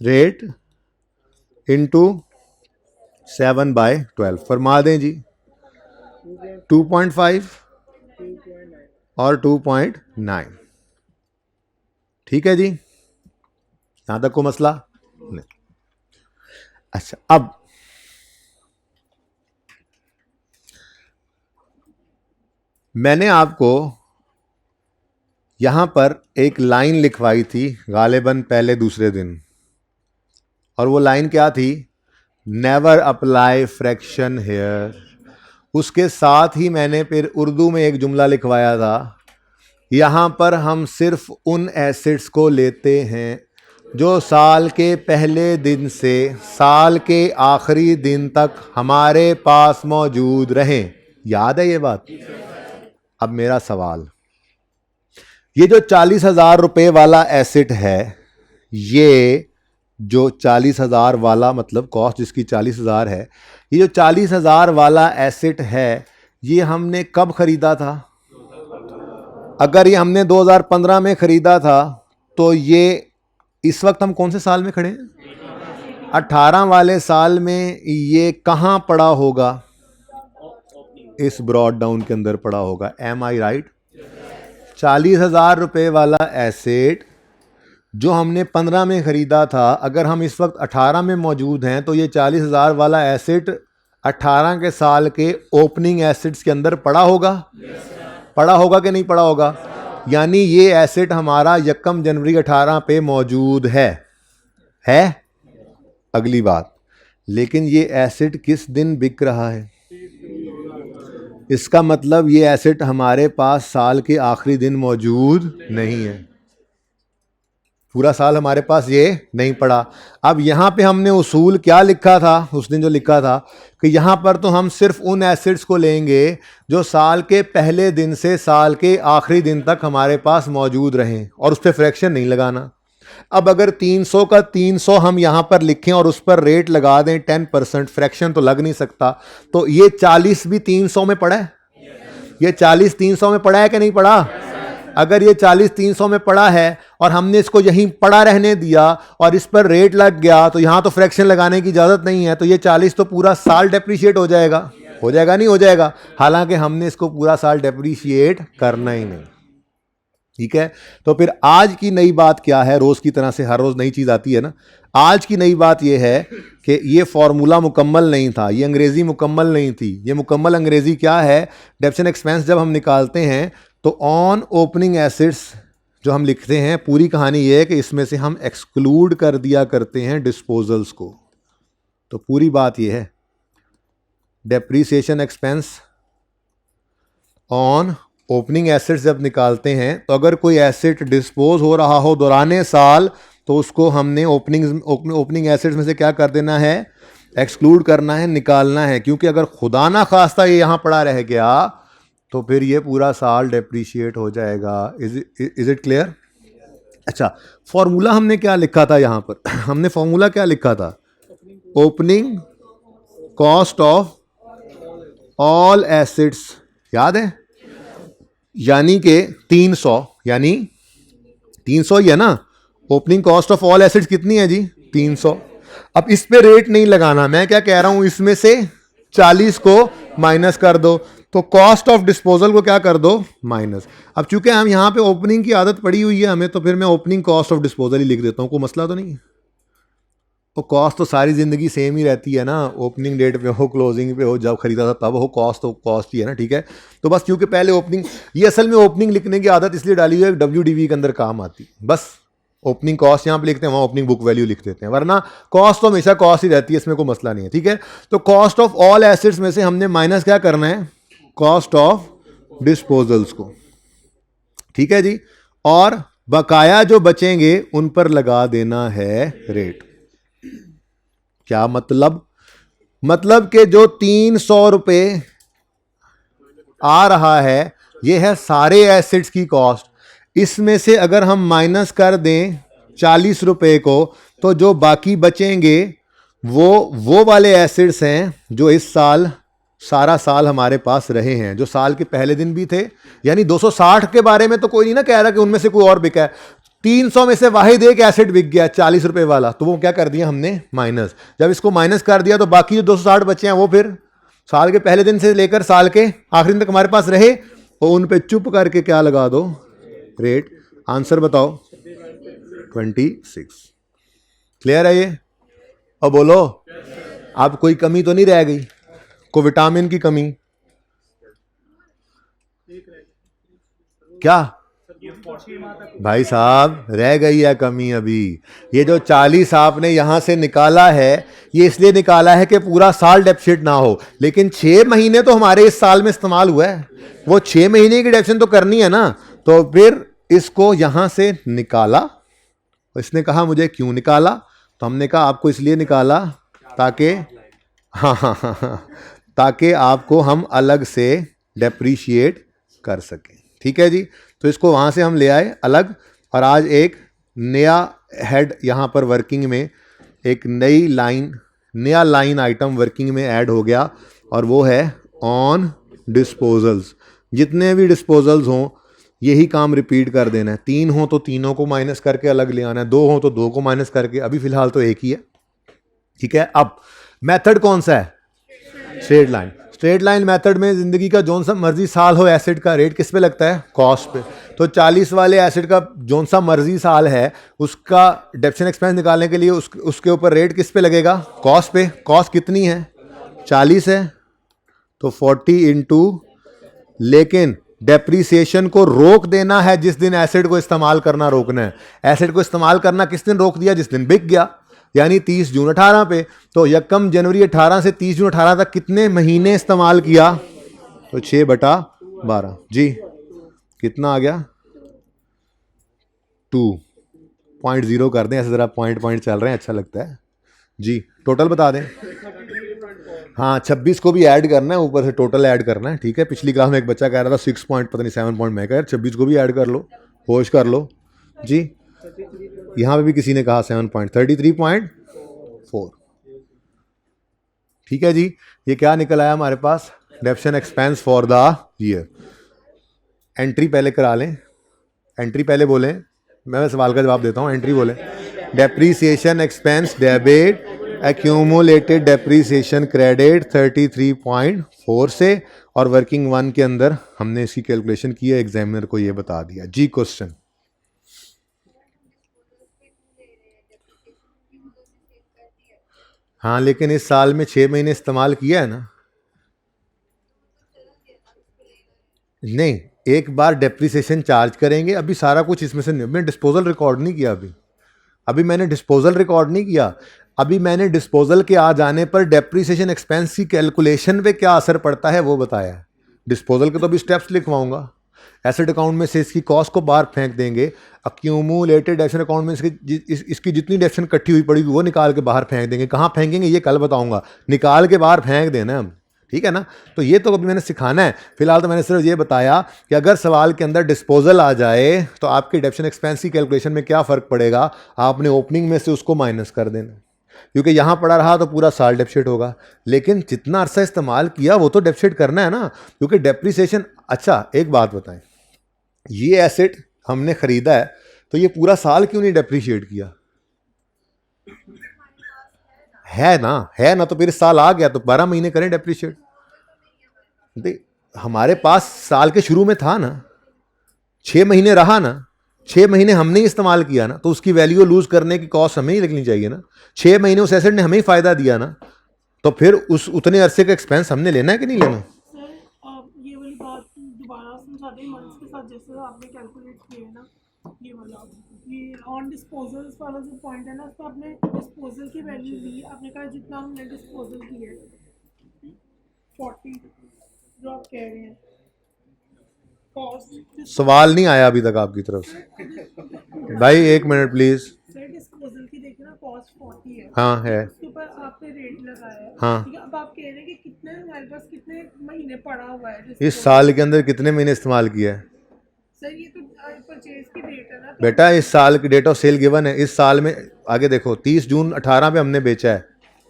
रेट इंटू 7/12 फरमा दें जी, 2.5 और 2.9। ठीक है जी, यहां तक को मसला नहीं। अच्छा, अब मैंने आपको यहां पर एक लाइन लिखवाई थी गालिबन पहले दूसरे दिन, और वो लाइन क्या थी? Never apply fraction here. उसके साथ ही मैंने फिर उर्दू में एक जुमला लिखवाया था, यहां पर हम सिर्फ उन एसेट्स को लेते हैं जो साल के पहले दिन से साल के आखिरी दिन तक हमारे पास मौजूद रहें। याद है ये बात? अब मेरा सवाल, ये जो 40,000 रुपये वाला एसेट है, ये जो 40,000 वाला, मतलब कॉस्ट जिसकी 40,000 है, ये जो 40,000 वाला एसेट है, ये हमने कब खरीदा था? अगर ये हमने 2015 में खरीदा था, तो ये इस वक्त हम कौन से साल में खड़े हैं? 18 वाले साल में ये कहां पड़ा होगा? इस ब्रॉड डाउन के अंदर पड़ा होगा। एम आई राइट? 40,000 रुपये वाला एसेट जो हमने 15 में खरीदा था, अगर हम इस वक्त 18 में मौजूद हैं, तो ये 40,000 वाला एसेट 18 के साल के ओपनिंग एसेट्स के अंदर पड़ा होगा। पड़ा होगा कि नहीं पड़ा होगा? यानी ये एसेट हमारा यकम जनवरी 18 पे मौजूद है। अगली बात, लेकिन ये एसेट किस दिन बिक रहा है? इसका मतलब ये एसेट हमारे पास साल के आखिरी दिन मौजूद नहीं है। पूरा साल हमारे पास ये नहीं पड़ा। अब यहाँ पे हमने उसूल क्या लिखा था उस दिन, जो लिखा था कि यहाँ पर तो हम सिर्फ उन एसिड्स को लेंगे जो साल के पहले दिन से साल के आखिरी दिन तक हमारे पास मौजूद रहें, और उस पर फ्रैक्शन नहीं लगाना। अब अगर 300 का 300 हम यहाँ पर लिखें और उस पर रेट लगा दें 10%, फ्रैक्शन तो लग नहीं सकता। तो ये 40 भी 300 में पड़ा है, ये 40 300 में पड़ा है कि नहीं पड़ा? अगर ये 40 300 में पड़ा है और हमने इसको यहीं पड़ा रहने दिया और इस पर रेट लग गया, तो यहां तो फ्रैक्शन लगाने की इजाजत नहीं है, तो ये 40 तो पूरा साल डेप्रिशिएट हो जाएगा। हो जाएगा नहीं हो जाएगा? हालांकि हमने इसको पूरा साल डेप्रिशिएट करना ही नहीं। ठीक है, तो फिर आज की नई बात क्या है? रोज की तरह से हर रोज नई चीज आती है ना। आज की नई बात यह है कि ये फॉर्मूला मुकम्मल नहीं था, ये अंग्रेजी मुकम्मल नहीं थी। ये मुकम्मल अंग्रेजी क्या है? डेप्थ एंड एक्सपेंस जब हम निकालते हैं तो ऑन ओपनिंग एसिड्स जो हम लिखते हैं, पूरी कहानी ये है कि इसमें से हम एक्सक्लूड कर दिया करते हैं डिस्पोजल्स को। तो पूरी बात ये है, depreciation expense on opening acids जब निकालते हैं तो अगर कोई एसिड डिस्पोज हो रहा हो दौराने साल, तो उसको हमने ओपनिंग एसिड्स में से क्या कर देना है? एक्सक्लूड करना है, निकालना है। क्योंकि अगर खुदा ना खास्ता ये यहाँ पड़ा रह गया तो फिर ये पूरा साल डेप्रीशिएट हो जाएगा। Is it clear? अच्छा, फॉर्मूला हमने क्या लिखा था यहाँ पर? हमने फॉर्मूला क्या लिखा था? Opening cost of all acids, याद है? यानी कि 300, यानी 300 ही है ना। Opening cost of all acids कितनी है जी? 300। अब इस पे रेट नहीं लगाना, मैं क्या कह रहा हूं, इसमें से 40 को माइनस कर दो, तो कॉस्ट ऑफ डिस्पोजल को क्या कर दो? माइनस। अब चूंकि हम यहाँ पे ओपनिंग की आदत पड़ी हुई है हमें, तो फिर मैं ओपनिंग कॉस्ट ऑफ डिस्पोजल ही लिख देता हूँ, कोई मसला तो नहीं है। तो कॉस्ट तो सारी ज़िंदगी सेम ही रहती है ना, ओपनिंग डेट पे हो, क्लोजिंग पे हो, जब खरीदा था तब हो, कॉस्ट तो कॉस्ट ही है ना। ठीक है, तो बस क्योंकि पहले ओपनिंग, ये असल में ओपनिंग लिखने की आदत इसलिए डाली हुई है WDV के अंदर काम आती, बस ओपनिंग कॉस्ट यहाँ पे लिखते हैं, वहाँ ओपनिंग बुक वैल्यू लिख देते हैं, वरना कॉस्ट तो हमेशा कॉस्ट ही रहती है, इसमें कोई मसला नहीं है। ठीक है, तो कॉस्ट ऑफ ऑल एसिड्स में से हमने माइनस क्या करना है? कॉस्ट ऑफ डिस्पोजल्स को। ठीक है जी, और बकाया जो बचेंगे उन पर लगा देना है रेट। क्या मतलब? मतलब कि जो 300 रुपये आ रहा है, ये है सारे एसिड्स की कॉस्ट। इसमें से अगर हम माइनस कर दें 40 रुपये को, तो जो बाकी बचेंगे वो वाले एसिड्स हैं जो इस साल सारा साल हमारे पास रहे हैं, जो साल के पहले दिन भी थे। यानी 260 के बारे में तो कोई नहीं ना कह रहा कि उनमें से कोई और बिका है। 300 में से वाहिद एक एसिड बिक गया 40 रुपए वाला, तो वो क्या कर दिया हमने? माइनस। जब इसको माइनस कर दिया तो बाकी जो 260 बचे हैं वो फिर साल के पहले दिन से लेकर साल के आखिरी दिन तक हमारे पास रहे, और उन पे चुप करके क्या लगा दो? रेट। आंसर बताओ? 26। क्लियर है ये? अब बोलो, अब कोई कमी तो नहीं रह गई? को विटामिन की कमी? क्या भाई साहब रह गई है कमी अभी? ये जो 40 आपने यहां से निकाला है, ये इसलिए निकाला है कि पूरा साल डेफिसिट ना हो, लेकिन 6 महीने तो हमारे इस साल में इस्तेमाल हुआ है, वो 6 महीने की डेफिसिट तो करनी है ना। तो फिर इसको यहां से निकाला। इसने कहा मुझे क्यों निकाला? तो हमने कहा आपको इसलिए निकाला ताकि हाँ, ताकि आपको हम अलग से डेप्रीशिएट कर सकें। ठीक है जी, तो इसको वहाँ से हम ले आए अलग, और आज एक नया हेड यहाँ पर वर्किंग में, एक नया लाइन आइटम वर्किंग में ऐड हो गया, और वो है ऑन डिस्पोजल्स। जितने भी डिस्पोजल्स हों यही काम रिपीट कर देना है। 3 हो तो तीनों को माइनस करके अलग ले आना है, 2 हो तो 2 को माइनस करके। अभी फिलहाल तो एक ही है। ठीक है, अब मेथड कौन सा है? Straight line. Straight line method में जिंदगी का जोन सा मर्जी साल हो, एसिड का रेट किस पे लगता है? कॉस्ट पे। तो 40 वाले एसिड का जोन सा मर्जी साल है, उसका डेप्थ एंड एक्सपेंस निकालने के लिए उसके ऊपर रेट किस पे लगेगा? कॉस्ट पे। कॉस्ट कितनी है? 40 है, तो 40 इंटू, लेकिन डेप्रीसिएशन को रोक देना है जिस दिन एसिड को इस्तेमाल करना रोकना है। एसिड को इस्तेमाल करना किस दिन रोक दिया? जिस दिन बिक गया, यानी 30 जून 18 पे। तो 1 जनवरी 18 से 30 जून 18 तक कितने महीने इस्तेमाल किया? तो 6/12 जी। कितना आ गया? 2। 0.0 कर दें, ऐसे ज़रा पॉइंट चल रहे हैं, अच्छा लगता है जी। टोटल बता दें। हाँ 26 को भी ऐड करना है, ऊपर से टोटल ऐड करना है, ठीक है। पिछली क्लास में एक बच्चा कह रहा था 6 पॉइंट पता नहीं 7 पॉइंट, मैं कह यार 26 को भी ऐड कर लो, होश कर लो जी। यहाँ पे भी किसी ने कहा 7.33.4, ठीक है जी। ये क्या निकल आया हमारे पास, depreciation expense for the year. Entry पहले करा लें, एंट्री पहले बोलें, मैं सवाल का जवाब देता हूँ, एंट्री बोलें। Depreciation expense debit, accumulated depreciation credit 33.4 से, और वर्किंग 1 के अंदर हमने इसकी कैलकुलेशन की है, एग्जामिनर को ये बता दिया जी। क्वेश्चन, हाँ लेकिन इस साल में 6 महीने इस्तेमाल किया है ना, नहीं एक बार डेप्रीसिएशन चार्ज करेंगे, अभी सारा कुछ इसमें से नहीं, मैंने डिस्पोजल रिकॉर्ड नहीं किया अभी मैंने डिस्पोजल रिकॉर्ड नहीं किया, अभी मैंने डिस्पोजल के आ जाने पर डेप्रीसिएशन एक्सपेंस की कैलकुलेशन पे क्या असर पड़ता है वो बताया है। डिस्पोजल के तो अभी स्टेप्स लिखवाऊंगा, एसेट अकाउंट में से इसकी कॉस्ट को बाहर फेंक देंगे, अक्यूमुलेटेड डेप्शन अकाउंट में इसकी जितनी डेप्शन इकट्ठी हुई पड़ी वो निकाल के बाहर फेंक देंगे, कहाँ फेंकेंगे ये कल बताऊंगा, निकाल के बाहर फेंक देना हम, ठीक है ना। तो ये तो अभी मैंने सिखाना है, फिलहाल तो मैंने सिर्फ ये बताया कि अगर सवाल के अंदर डिस्पोजल आ जाए तो आपके डेप्शन एक्सपेंस की कैलकुलेशन में क्या फ़र्क पड़ेगा, आपने ओपनिंग में से उसको माइनस कर देना, क्योंकि यहाँ पड़ा रहा तो पूरा साल डेप्शिट होगा, लेकिन जितना अरसा इस्तेमाल किया वो तो डेप्शिट करना है ना, क्योंकि डेप्रीसिएशन। अच्छा एक बात बताएं, ये एसेट हमने खरीदा है तो ये पूरा साल क्यों नहीं डेप्रीशिएट किया, है ना, तो फिर साल आ गया तो 12 महीने करें डेप्रीशिएट। हमारे पास साल के शुरू में था ना, 6 महीने रहा ना, 6 महीने हमने ही इस्तेमाल किया ना, तो उसकी वैल्यू लूज करने की कॉस्ट हमें ही लगनी चाहिए ना। 6 महीने उस एसेट ने हमें ही फायदा दिया ना, तो फिर उस उतने अरसे का एक्सपेंस हमने लेना है कि नहीं लेना। ये वाली बात दोबारा समझा दें, मंथ्स के साथ जैसे आपने कैलकुलेट किया है ना, ये वाला, ये ऑन डिस्पोजल्स वाला जो पॉइंट है ना, उसको आपने डिस्पोजल की वैल्यू ली, आपने कहा जितना हमने डिस्पोजल किया है 40, जो आप कह रहे हैं कॉस्ट। सवाल नहीं आया अभी तक आपकी तरफ से भाई, 1 मिनट प्लीज। डिस्पोजल की देखिए ना, कॉस्ट 40 है, हाँ है, उसके ऊपर आपने रेट लगाया है, हाँ। ठीक है। अब आप कह रहे हैं कि कितने हमारे पास कितने महीने पड़ा हुआ है इस साल के अंदर कितने महीने इस्तेमाल किया है सर, ये तो परचेज की डेट है ना, तो बेटा, इस साल की डेट ऑफ सेल गिवन है, इस साल में आगे देखो 30 जून 18 पे हमने बेचा है,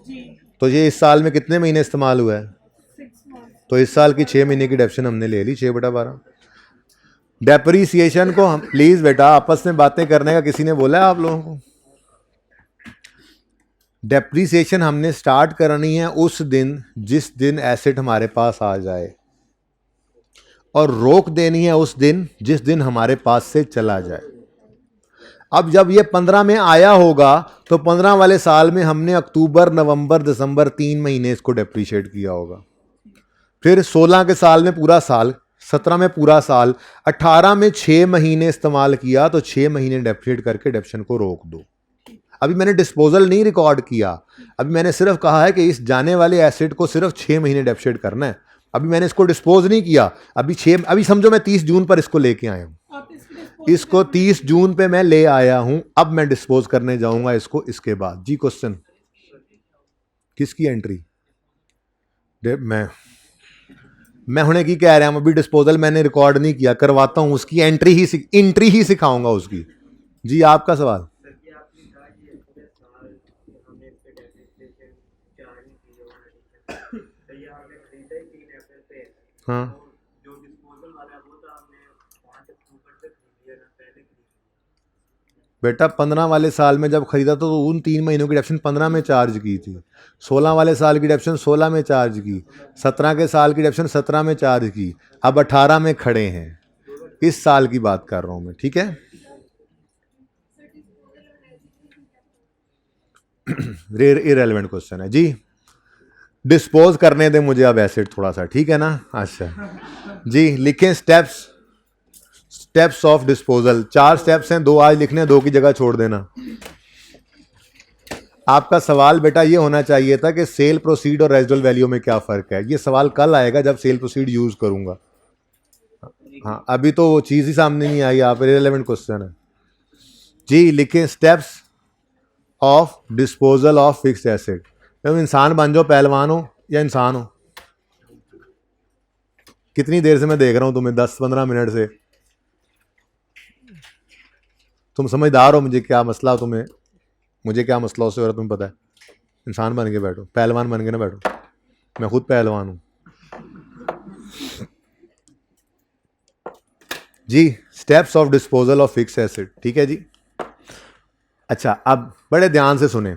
जी तो ये इस साल में कितने महीने इस्तेमाल हुआ है, 6 मंथ। तो इस साल की 6 महीने की डेप्शन हमने ले ली, 6/12। डेप्रीसिएशन को हम प्लीज बेटा आपस में बातें करने का किसी ने बोला है आप लोगों को, डेप्रीसिएशन हमने स्टार्ट करनी है उस दिन जिस दिन एसेट हमारे पास आ जाए, और रोक देनी है उस दिन जिस दिन हमारे पास से चला जाए। अब जब ये 15 में आया होगा तो 15 वाले साल में हमने अक्टूबर नवंबर दिसंबर 3 महीने इसको डेप्रीशिएट किया होगा, फिर 16 के साल में पूरा साल, 17 में पूरा साल, 18 में 6 महीने इस्तेमाल किया, तो 6 महीने डेप्रीशिएट करके डेप्शन को रोक दो। अभी मैंने डिस्पोजल नहीं रिकॉर्ड किया, अभी मैंने सिर्फ कहा है कि इस जाने वाले एसेट को सिर्फ 6 महीने डेप्रीशिएट करना है, अभी मैंने इसको डिस्पोज नहीं किया, अभी समझो मैं 30 जून पर इसको लेके आया हूं, इसको 30 जून पे मैं ले आया हूं, अब मैं डिस्पोज करने जाऊंगा इसको इसके बाद जी। क्वेश्चन, किसकी एंट्री, मैं होने की कह रहा हूं, अभी डिस्पोजल मैंने रिकॉर्ड नहीं किया, करवाता हूं, उसकी एंट्री ही सिखाऊंगा उसकी जी। आपका सवाल, हाँ बेटा 15 वाले साल में जब खरीदा तो उन 3 महीनों की डेप्शन 15 में चार्ज की थी, 16 वाले साल की डेप्शन 16 में चार्ज की, 17 के साल की डेप्शन 17 में चार्ज की, अब 18 में खड़े हैं, इस साल की बात कर रहा हूं मैं, ठीक है। इररेलेवेंट क्वेश्चन है जी, डिस्पोज करने दें मुझे अब एसेट थोड़ा सा, ठीक है ना। अच्छा जी, लिखें स्टेप्स ऑफ डिस्पोजल, 4 स्टेप्स हैं, 2 आज लिखने, 2 की जगह छोड़ देना। आपका सवाल बेटा ये होना चाहिए था कि सेल प्रोसीड और रेजिडुअल वैल्यू में क्या फर्क है, ये सवाल कल आएगा जब सेल प्रोसीड यूज करूंगा, हाँ अभी तो वो चीज ही सामने नहीं आई, आप इररिलेवेंट क्वेश्चन है जी लिखें steps of disposal of fixed asset. तुम इंसान बन जाओ, पहलवान हो या इंसान हो। कितनी देर से मैं देख रहा हूं तुम्हें, 10-15 मिनट से। तुम समझदार हो, मुझे क्या मसला हो तुम्हें, मुझे क्या मसला उससे हो रहा तुम्हें पता है। इंसान बन के बैठो, पहलवान बन के ना बैठो। मैं खुद पहलवान हूं जी। Steps of disposal of fixed asset, ठीक है जी। अच्छा अब बड़े ध्यान से सुने,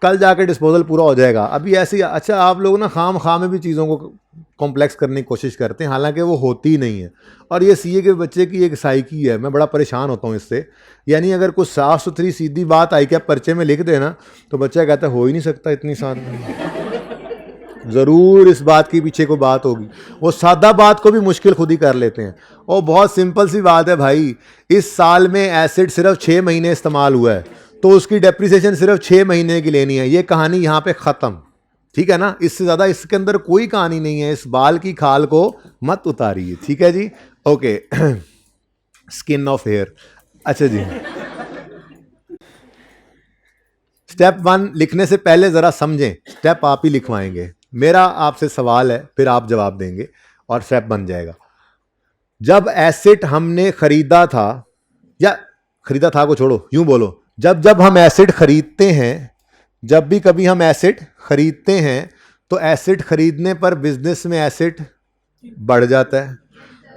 कल जाके डिस्पोजल पूरा हो जाएगा। अभी ऐसे ही अच्छा आप लोग ना खाम में भी चीज़ों को कॉम्प्लेक्स करने की कोशिश करते हैं, हालांकि वो होती ही नहीं है। और ये सीए के बच्चे की एक साइकी है, मैं बड़ा परेशान होता हूँ इससे। यानी अगर कुछ साफ सुथरी सीधी बात आई क्या पर्चे में लिख देना तो बच्चा कहता है हो ही नहीं सकता इतनी साल ज़रूर इस बात के पीछे कोई बात होगी। वो सादा बात को भी मुश्किल खुद ही कर लेते हैं। और बहुत सिंपल सी बात है भाई, इस साल में एसिड सिर्फ 6 महीने इस्तेमाल हुआ है तो उसकी डेप्रिसिएशन सिर्फ 6 महीने की लेनी है। ये कहानी यहाँ पे ख़त्म, ठीक है ना। इससे ज़्यादा इसके अंदर कोई कहानी नहीं है। इस बाल की खाल को मत उतारिए, ठीक है जी। Okay skin of hair. अच्छा जी, स्टेप 1 लिखने से पहले ज़रा समझें, स्टेप आप ही लिखवाएंगे। मेरा आपसे सवाल है, फिर आप जवाब देंगे और स्टेप बन जाएगा। जब एसिड हमने खरीदा था, या खरीदा था को छोड़ो, यूं बोलो, जब हम एसिड खरीदते हैं, जब भी कभी हम एसिड खरीदते हैं तो एसिड खरीदने पर बिजनेस में एसिड बढ़ जाता है।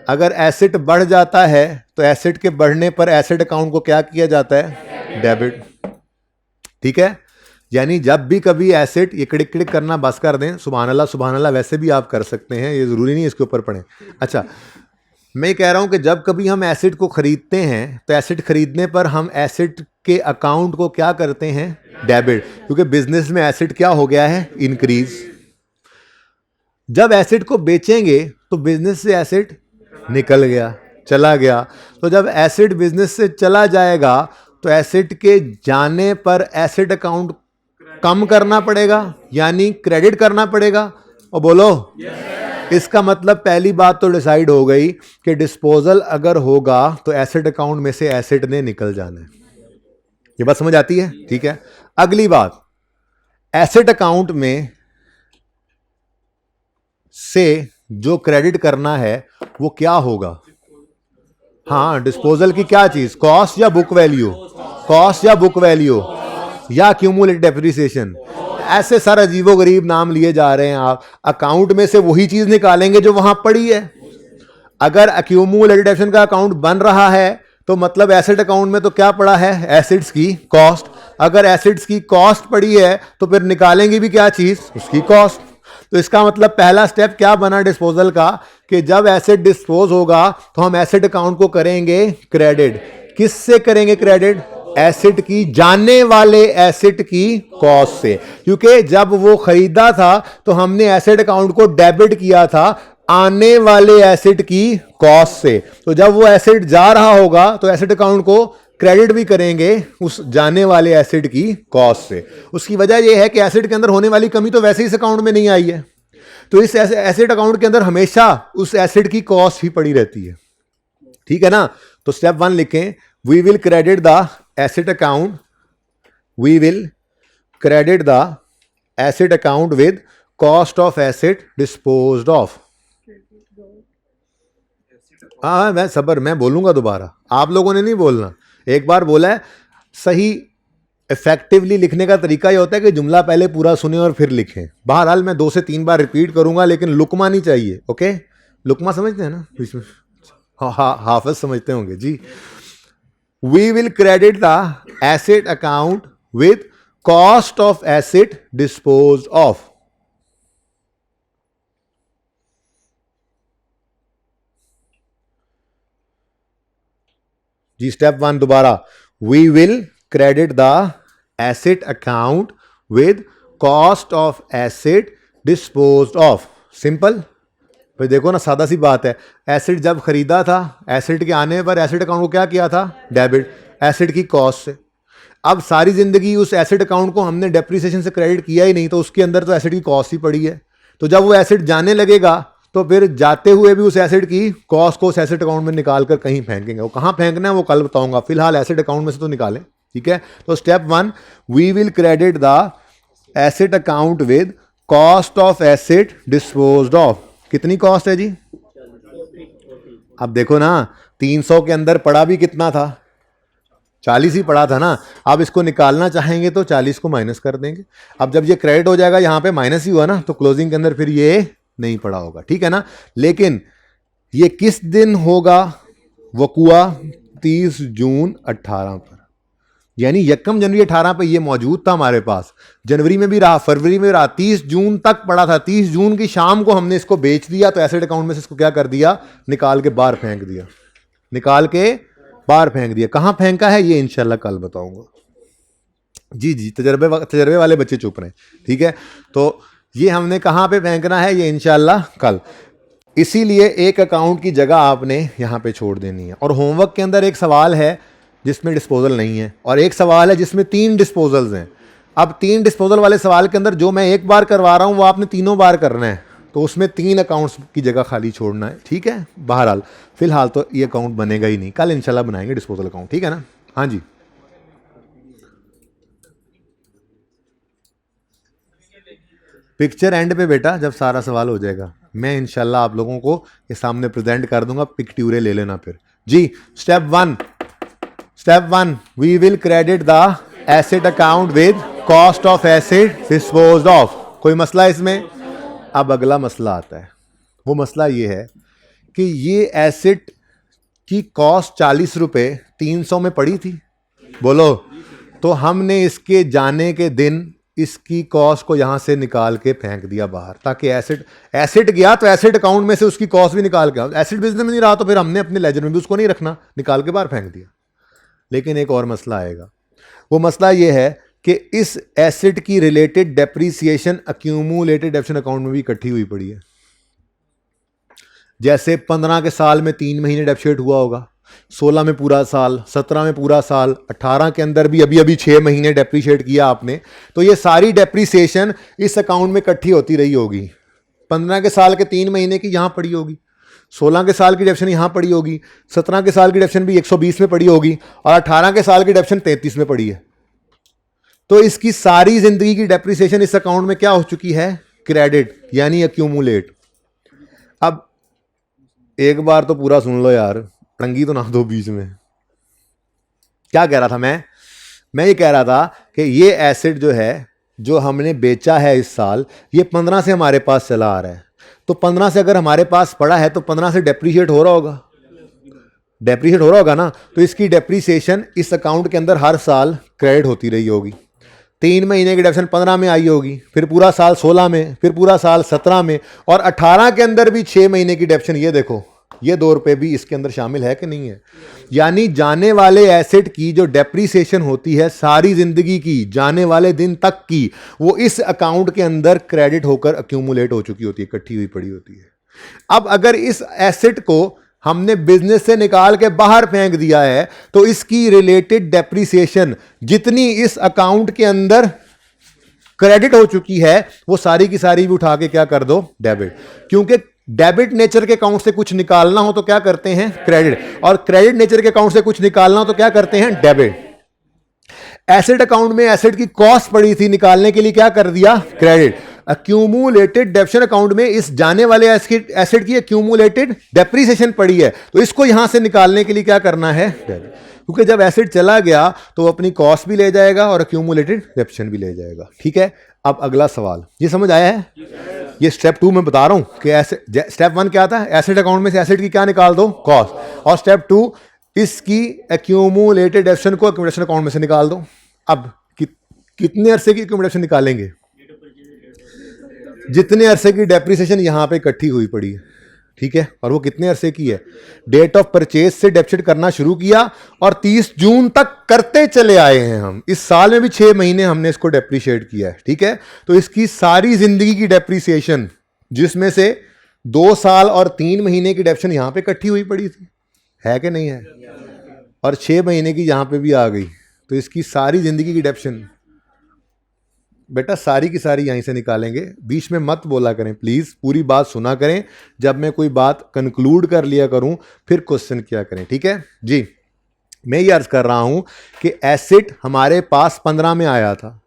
अगर एसिड बढ़ जाता है तो एसिड के बढ़ने पर एसिड अकाउंट को क्या किया जाता है? डेबिट, ठीक है। यानी जब भी कभी एसिड, ये क्लिक क्लिक करना बस कर दें, सुभान अल्लाह वैसे भी आप कर सकते हैं, ये ज़रूरी नहीं इसके ऊपर पढ़ें। अच्छा मैं कह रहा हूं कि जब कभी हम एसिड को खरीदते हैं तो एसिड खरीदने पर हम एसिड के अकाउंट को क्या करते हैं? डेबिट, क्योंकि बिजनेस में एसिड क्या हो गया है? इंक्रीज। जब एसिड को बेचेंगे तो बिजनेस से एसिड निकल गया, चला गया। तो जब एसिड बिजनेस से चला जाएगा तो एसिड के जाने पर एसिड अकाउंट कम करना पड़ेगा, यानी क्रेडिट करना पड़ेगा। और बोलो इसका मतलब पहली बात तो डिसाइड हो गई कि डिस्पोजल अगर होगा तो एसिड अकाउंट में से एसिड ने निकल जाना है। ये बात समझ आती है? ठीक है। अगली बात, एसिड अकाउंट में से जो क्रेडिट करना है वो क्या होगा? हाँ, डिस्पोजल की क्या चीज? कॉस्ट या बुक वैल्यू? कॉस्ट या बुक वैल्यू या क्यूमुलेटेड डेप्रिसिएशन? ऐसे सारे अजीबोगरीब नाम लिए जा रहे हैं आप। अकाउंट में से वही चीज निकालेंगे जो वहां पड़ी है। अगर एक्यूमुलेटेड डेप्रिसिएशन का अकाउंट बन रहा है तो मतलब एसिड अकाउंट में तो क्या पड़ा है? एसिड्स की कॉस्ट। अगर एसिड्स की कॉस्ट पड़ी है तो फिर निकालेंगे भी क्या चीज? उसकी कॉस्ट। तो इसका मतलब पहला स्टेप क्या बना डिस्पोजल का कि जब एसिड डिस्पोज होगा तो हम एसिड अकाउंट को करेंगे क्रेडिट। किससे करेंगे क्रेडिट? एसिड की, जाने वाले एसिड की कॉस्ट से। क्योंकि जब वो खरीदा था तो हमने एसिड अकाउंट को डेबिट किया था आने वाले एसिड की कॉस्ट से। तो जब वो एसिड जा रहा होगा तो एसिड अकाउंट को क्रेडिट भी करेंगे उस जाने वाले एसिड की कॉस्ट से। उसकी वजह यह है कि एसिड के अंदर होने वाली कमी तो वैसे ही इस अकाउंट में नहीं आई है, तो इस एसिड अकाउंट के अंदर हमेशा उस एसिड की कॉस्ट ही पड़ी रहती है, ठीक है ना। तो स्टेप 1 लिखें, we will credit the acid account, we will credit the acid account with cost of acid disposed of. हाँ मैं बोलूंगा दोबारा, आप लोगों ने नहीं बोलना। एक बार बोला है, सही इफेक्टिवली लिखने का तरीका ये होता है कि जुमला पहले पूरा सुने और फिर लिखें। बहरहाल मैं 2 से 3 बार रिपीट करूंगा, लेकिन लुकमा नहीं चाहिए। ओके, लुकमा समझते हैं ना बीच में? हाफिज समझते होंगे जी। We will credit the acid account with cost of asset dispose off. जी स्टेप 1 दोबारा, we will credit the acid account with cost of acid disposed off. Simple. फिर देखो ना, सादा सी बात है। एसिड जब खरीदा था, एसिड के आने पर एसिड अकाउंट को क्या किया था? डेबिट, एसिड की कॉस्ट से। अब सारी जिंदगी उस एसिड अकाउंट को हमने डेप्रिसिएशन से क्रेडिट किया ही नहीं, तो उसके अंदर तो एसिड की कॉस्ट ही पड़ी है। तो जब वो एसिड जाने लगेगा तो फिर जाते हुए भी उस एसेट की कॉस्ट को उस एसेट अकाउंट में निकाल कर कहीं फेंकेंगे। वो कहाँ फेंकना है वो कल बताऊंगा, फिलहाल एसेट अकाउंट में से तो निकालें, ठीक है। तो step 1, we will credit the asset account with cost of asset disposed of. कितनी कॉस्ट है जी? अब देखो ना, 300 के अंदर पड़ा भी कितना था? 40 ही पड़ा था ना। अब इसको निकालना चाहेंगे तो 40 को माइनस कर देंगे। अब जब ये क्रेडिट हो जाएगा, यहाँ पे माइनस ही हुआ ना, तो क्लोजिंग के अंदर फिर ये नहीं पड़ा होगा, ठीक है ना। लेकिन ये किस दिन होगा वकुआ? 30 जून 18 पर, यानी यकम जनवरी 18 पे ये मौजूद था हमारे पास। जनवरी में भी रहा, फरवरी में रहा, 30 जून तक पड़ा था। 30 जून की शाम को हमने इसको बेच दिया, तो एसेट अकाउंट में से इसको क्या कर दिया? निकाल के बाहर फेंक दिया, निकाल के बाहर फेंक दिया। कहां फेंका है ये इंशाल्लाह कल बताऊंगा। जी जी, तजर्बे वाले बच्चे चुप रहे, ठीक है। तो ये हमने कहां पे फेंकना है ये इंशाल्लाह कल। इसीलिए एक अकाउंट की जगह आपने यहां पे छोड़ देनी है। और होमवर्क के अंदर एक सवाल है जिसमें डिस्पोजल नहीं है, और एक सवाल है जिसमें 3 डिस्पोजल्स हैं। अब 3 डिस्पोजल वाले सवाल के अंदर जो मैं एक बार करवा रहा हूं वो आपने तीनों बार करना है, तो उसमें 3 अकाउंट्स की जगह खाली छोड़ना है, ठीक है। बहरहाल फिलहाल तो ये अकाउंट बनेगा ही नहीं, कल इंशाल्लाह बनाएंगे डिस्पोजल अकाउंट, ठीक है ना। हाँ जी, पिक्चर एंड पे बेटा, जब सारा सवाल हो जाएगा मैं इंशाल्लाह आप लोगों को ये सामने प्रेजेंट कर दूंगा, पिक्ट्यूरे ले लेना फिर जी। Step 1, we will credit the asset account with cost of asset disposed off. कोई मसला इसमें? अब अगला मसला आता है। वो मसला ये है कि ये एसेट की कॉस्ट 40 रुपये 300 में पड़ी थी, बोलो। तो हमने इसके जाने के दिन इसकी कॉस्ट को यहां से निकाल के फेंक दिया बाहर, ताकि एसेट गया तो एसेट अकाउंट में से उसकी कॉस्ट भी निकाल के, एसेट बिजनेस में नहीं रहा तो फिर हमने अपने लेजर में भी उसको नहीं रखना, निकाल के बाहर फेंक दिया। लेकिन एक और मसला आएगा। वो मसला ये है कि इस एसेट की related depreciation accumulated depreciation account में भी इकट्ठी हुई पड़ी है। जैसे 15 के साल में 3 महीने डेप्रिसिएट हुआ होगा, 16 में पूरा साल, 17 में पूरा साल, 18 के अंदर भी अभी 6 महीने डेप्रीशिएट किया आपने, तो ये सारी डेप्रीसिएशन इस अकाउंट में इकट्ठी होती रही होगी। 15 के साल के 3 महीने की यहां पड़ी होगी, 16 के साल की डेप्रिसिएशन यहां पड़ी होगी, 17 के साल की डेप्रिसिएशन भी 120 में पड़ी होगी, और 18 के साल की डेप्रिसिएशन 33 में पड़ी है। तो इसकी सारी जिंदगी की डेप्रीसिएशन इस अकाउंट में क्या हो चुकी है? क्रेडिट, यानी अक्यूमुलेट। अब एक बार तो पूरा सुन लो यार, टंगी तो ना दो बीच में। क्या कह रहा था मैं ये कह रहा था कि ये एसेट जो है, जो हमने बेचा है इस साल, ये 15 से हमारे पास चला आ रहा है। तो 15 से अगर हमारे पास पड़ा है तो 15 से डेप्रीशिएट हो रहा होगा, डेप्रीशिएट हो रहा होगा ना। तो इसकी डेप्रीसिएशन इस अकाउंट के अंदर हर साल क्रेडिट होती रही होगी। 3 महीने की डेप्रिसिएशन 15 में आई होगी, फिर पूरा साल 16 में, फिर पूरा साल 17 में, और 18 के अंदर भी 6 महीने की डेप्रिसिएशन। ये देखो, ये 2 रुपए भी इसके अंदर शामिल है कि नहीं है? यानी जाने वाले एसेट की जो डेप्रीसिएशन होती है सारी जिंदगी की, जाने वाले दिन तक की, वो इस अकाउंट के अंदर क्रेडिट होकर अक्यूमुलेट हो चुकी होती है, इकट्ठी हुई पड़ी होती है। अब अगर इस एसेट को हमने बिजनेस से निकाल के बाहर फेंक दिया है, तो इसकी रिलेटेड डेप्रीसिएशन जितनी इस अकाउंट के अंदर क्रेडिट हो चुकी है, वो सारी की सारी भी उठा के क्या कर दो? डेबिट। क्योंकि डेबिट नेचर के अकाउंट से कुछ निकालना हो तो क्या करते हैं? क्रेडिट। और क्रेडिट नेचर के अकाउंट से कुछ निकालना हो तो क्या करते हैं? डेबिट। एसेट अकाउंट में एसेट की कॉस्ट पड़ी थी, निकालने के लिए क्या कर दिया? क्रेडिट। अक्यूमुलेटेड डेप्रिसिएशन अकाउंट में इस जाने वाले एसेट की अक्यूमुलेटेड डेप्रीसिएशन पड़ी है, तो इसको यहां से निकालने के लिए क्या करना है? डेबिट। क्योंकि जब एसेट चला गया तो वो अपनी कॉस्ट भी ले जाएगा और अक्यूमुलेटेड डेप्रिसिएशन भी ले जाएगा, ठीक है। अब अगला सवाल, ये समझ आया है? ये स्टेप 2 में बता रहा हूं कि स्टेप 1 क्या था? एसेट अकाउंट में से एसेट की क्या निकाल दो? कॉस्ट। और स्टेप 2, इसकी अक्यूमुलेटेड डेप्रिसिएशन को अक्यूमुलेशन अकाउंट में से निकाल दो। अब कितने अरसे की अक्यूमुलेशन निकालेंगे? जितने अरसे की डेप्रीसिएशन यहां पे इकट्ठी हुई पड़ी है, ठीक है। और वो कितने अरसे की है? डेट ऑफ परचेज से डेप्रिसिएट करना शुरू किया और 30 जून तक करते चले आए हैं हम। इस साल में भी 6 महीने हमने इसको डेप्रीशिएट किया है, ठीक है। तो इसकी सारी जिंदगी की डेप्रीसिएशन, जिसमें से 2 साल और 3 महीने की डेप्रिसिएशन यहां पे इकट्ठी हुई पड़ी थी, है कि नहीं है? और 6 महीने की यहां पे भी आ गई, तो इसकी सारी जिंदगी की डेप्रिसिएशन बेटा सारी की सारी यहीं से निकालेंगे, बीच में मत बोला करें प्लीज़, पूरी बात सुना करें, जब मैं कोई बात कंक्लूड कर लिया करूं फिर क्वेश्चन किया करें, ठीक है जी। मैं ये अर्ज कर रहा हूं कि एसिड हमारे पास 15 में आया था,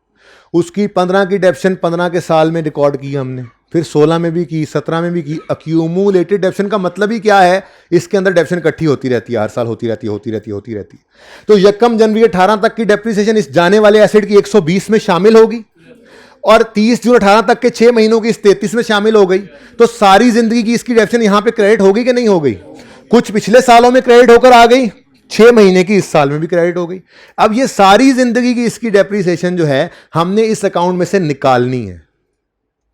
उसकी 15 की डेप्शन 15 के साल में रिकॉर्ड की हमने, फिर 16 में भी की, 17 में भी की। अक्यूमुलेटेड डेप्शन का मतलब ही क्या है, इसके अंदर डेप्शन इकट्ठी होती रहती है, हर साल होती रहती है। तो यकम जनवरी 18 तक की डेप्रिसिएशन इस जाने वाले एसिड की 120 में शामिल होगी और 30 जून 18 तक के 6 महीनों की इस 33 में शामिल हो गई। तो सारी जिंदगी की इसकी डेप्शन यहां पे क्रेडिट होगी कि नहीं हो गई? कुछ पिछले सालों में क्रेडिट होकर आ गई, 6 महीने की इस साल में भी क्रेडिट हो गई। अब ये सारी जिंदगी की इसकी डेप्रिसिएशन जो है हमने इस अकाउंट में से निकालनी है।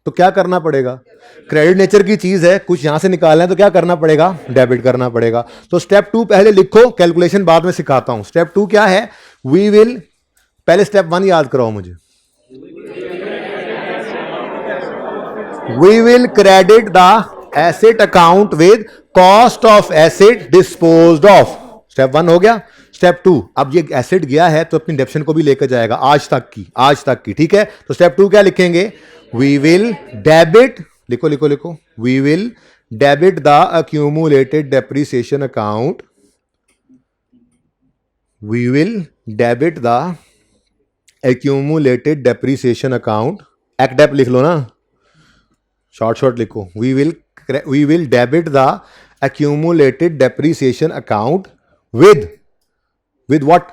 तो क्या करना पड़ेगा? क्रेडिट नेचर की चीज है, कुछ यहां से निकालना है तो क्या करना पड़ेगा? डेबिट करना पड़ेगा। तो स्टेप 2 पहले लिखो, कैलकुलेशन बाद में सिखाता हूं। स्टेप 2 क्या है? वी विल, पहले स्टेप 1 याद कराओ मुझे। We will credit the asset account with cost of asset disposed of. Step 1 हो गया। स्टेप 2, अब ये एसेट गया है तो अपनी डेप्शन को भी लेकर जाएगा आज तक की, ठीक है। तो स्टेप 2 क्या लिखेंगे? वी विल डेबिट, लिखो, we will debit the accumulated depreciation account, we will debit the accumulated depreciation account, एक्डेप लिख लो ना, शॉर्ट लिखो। We will debit the accumulated depreciation account with what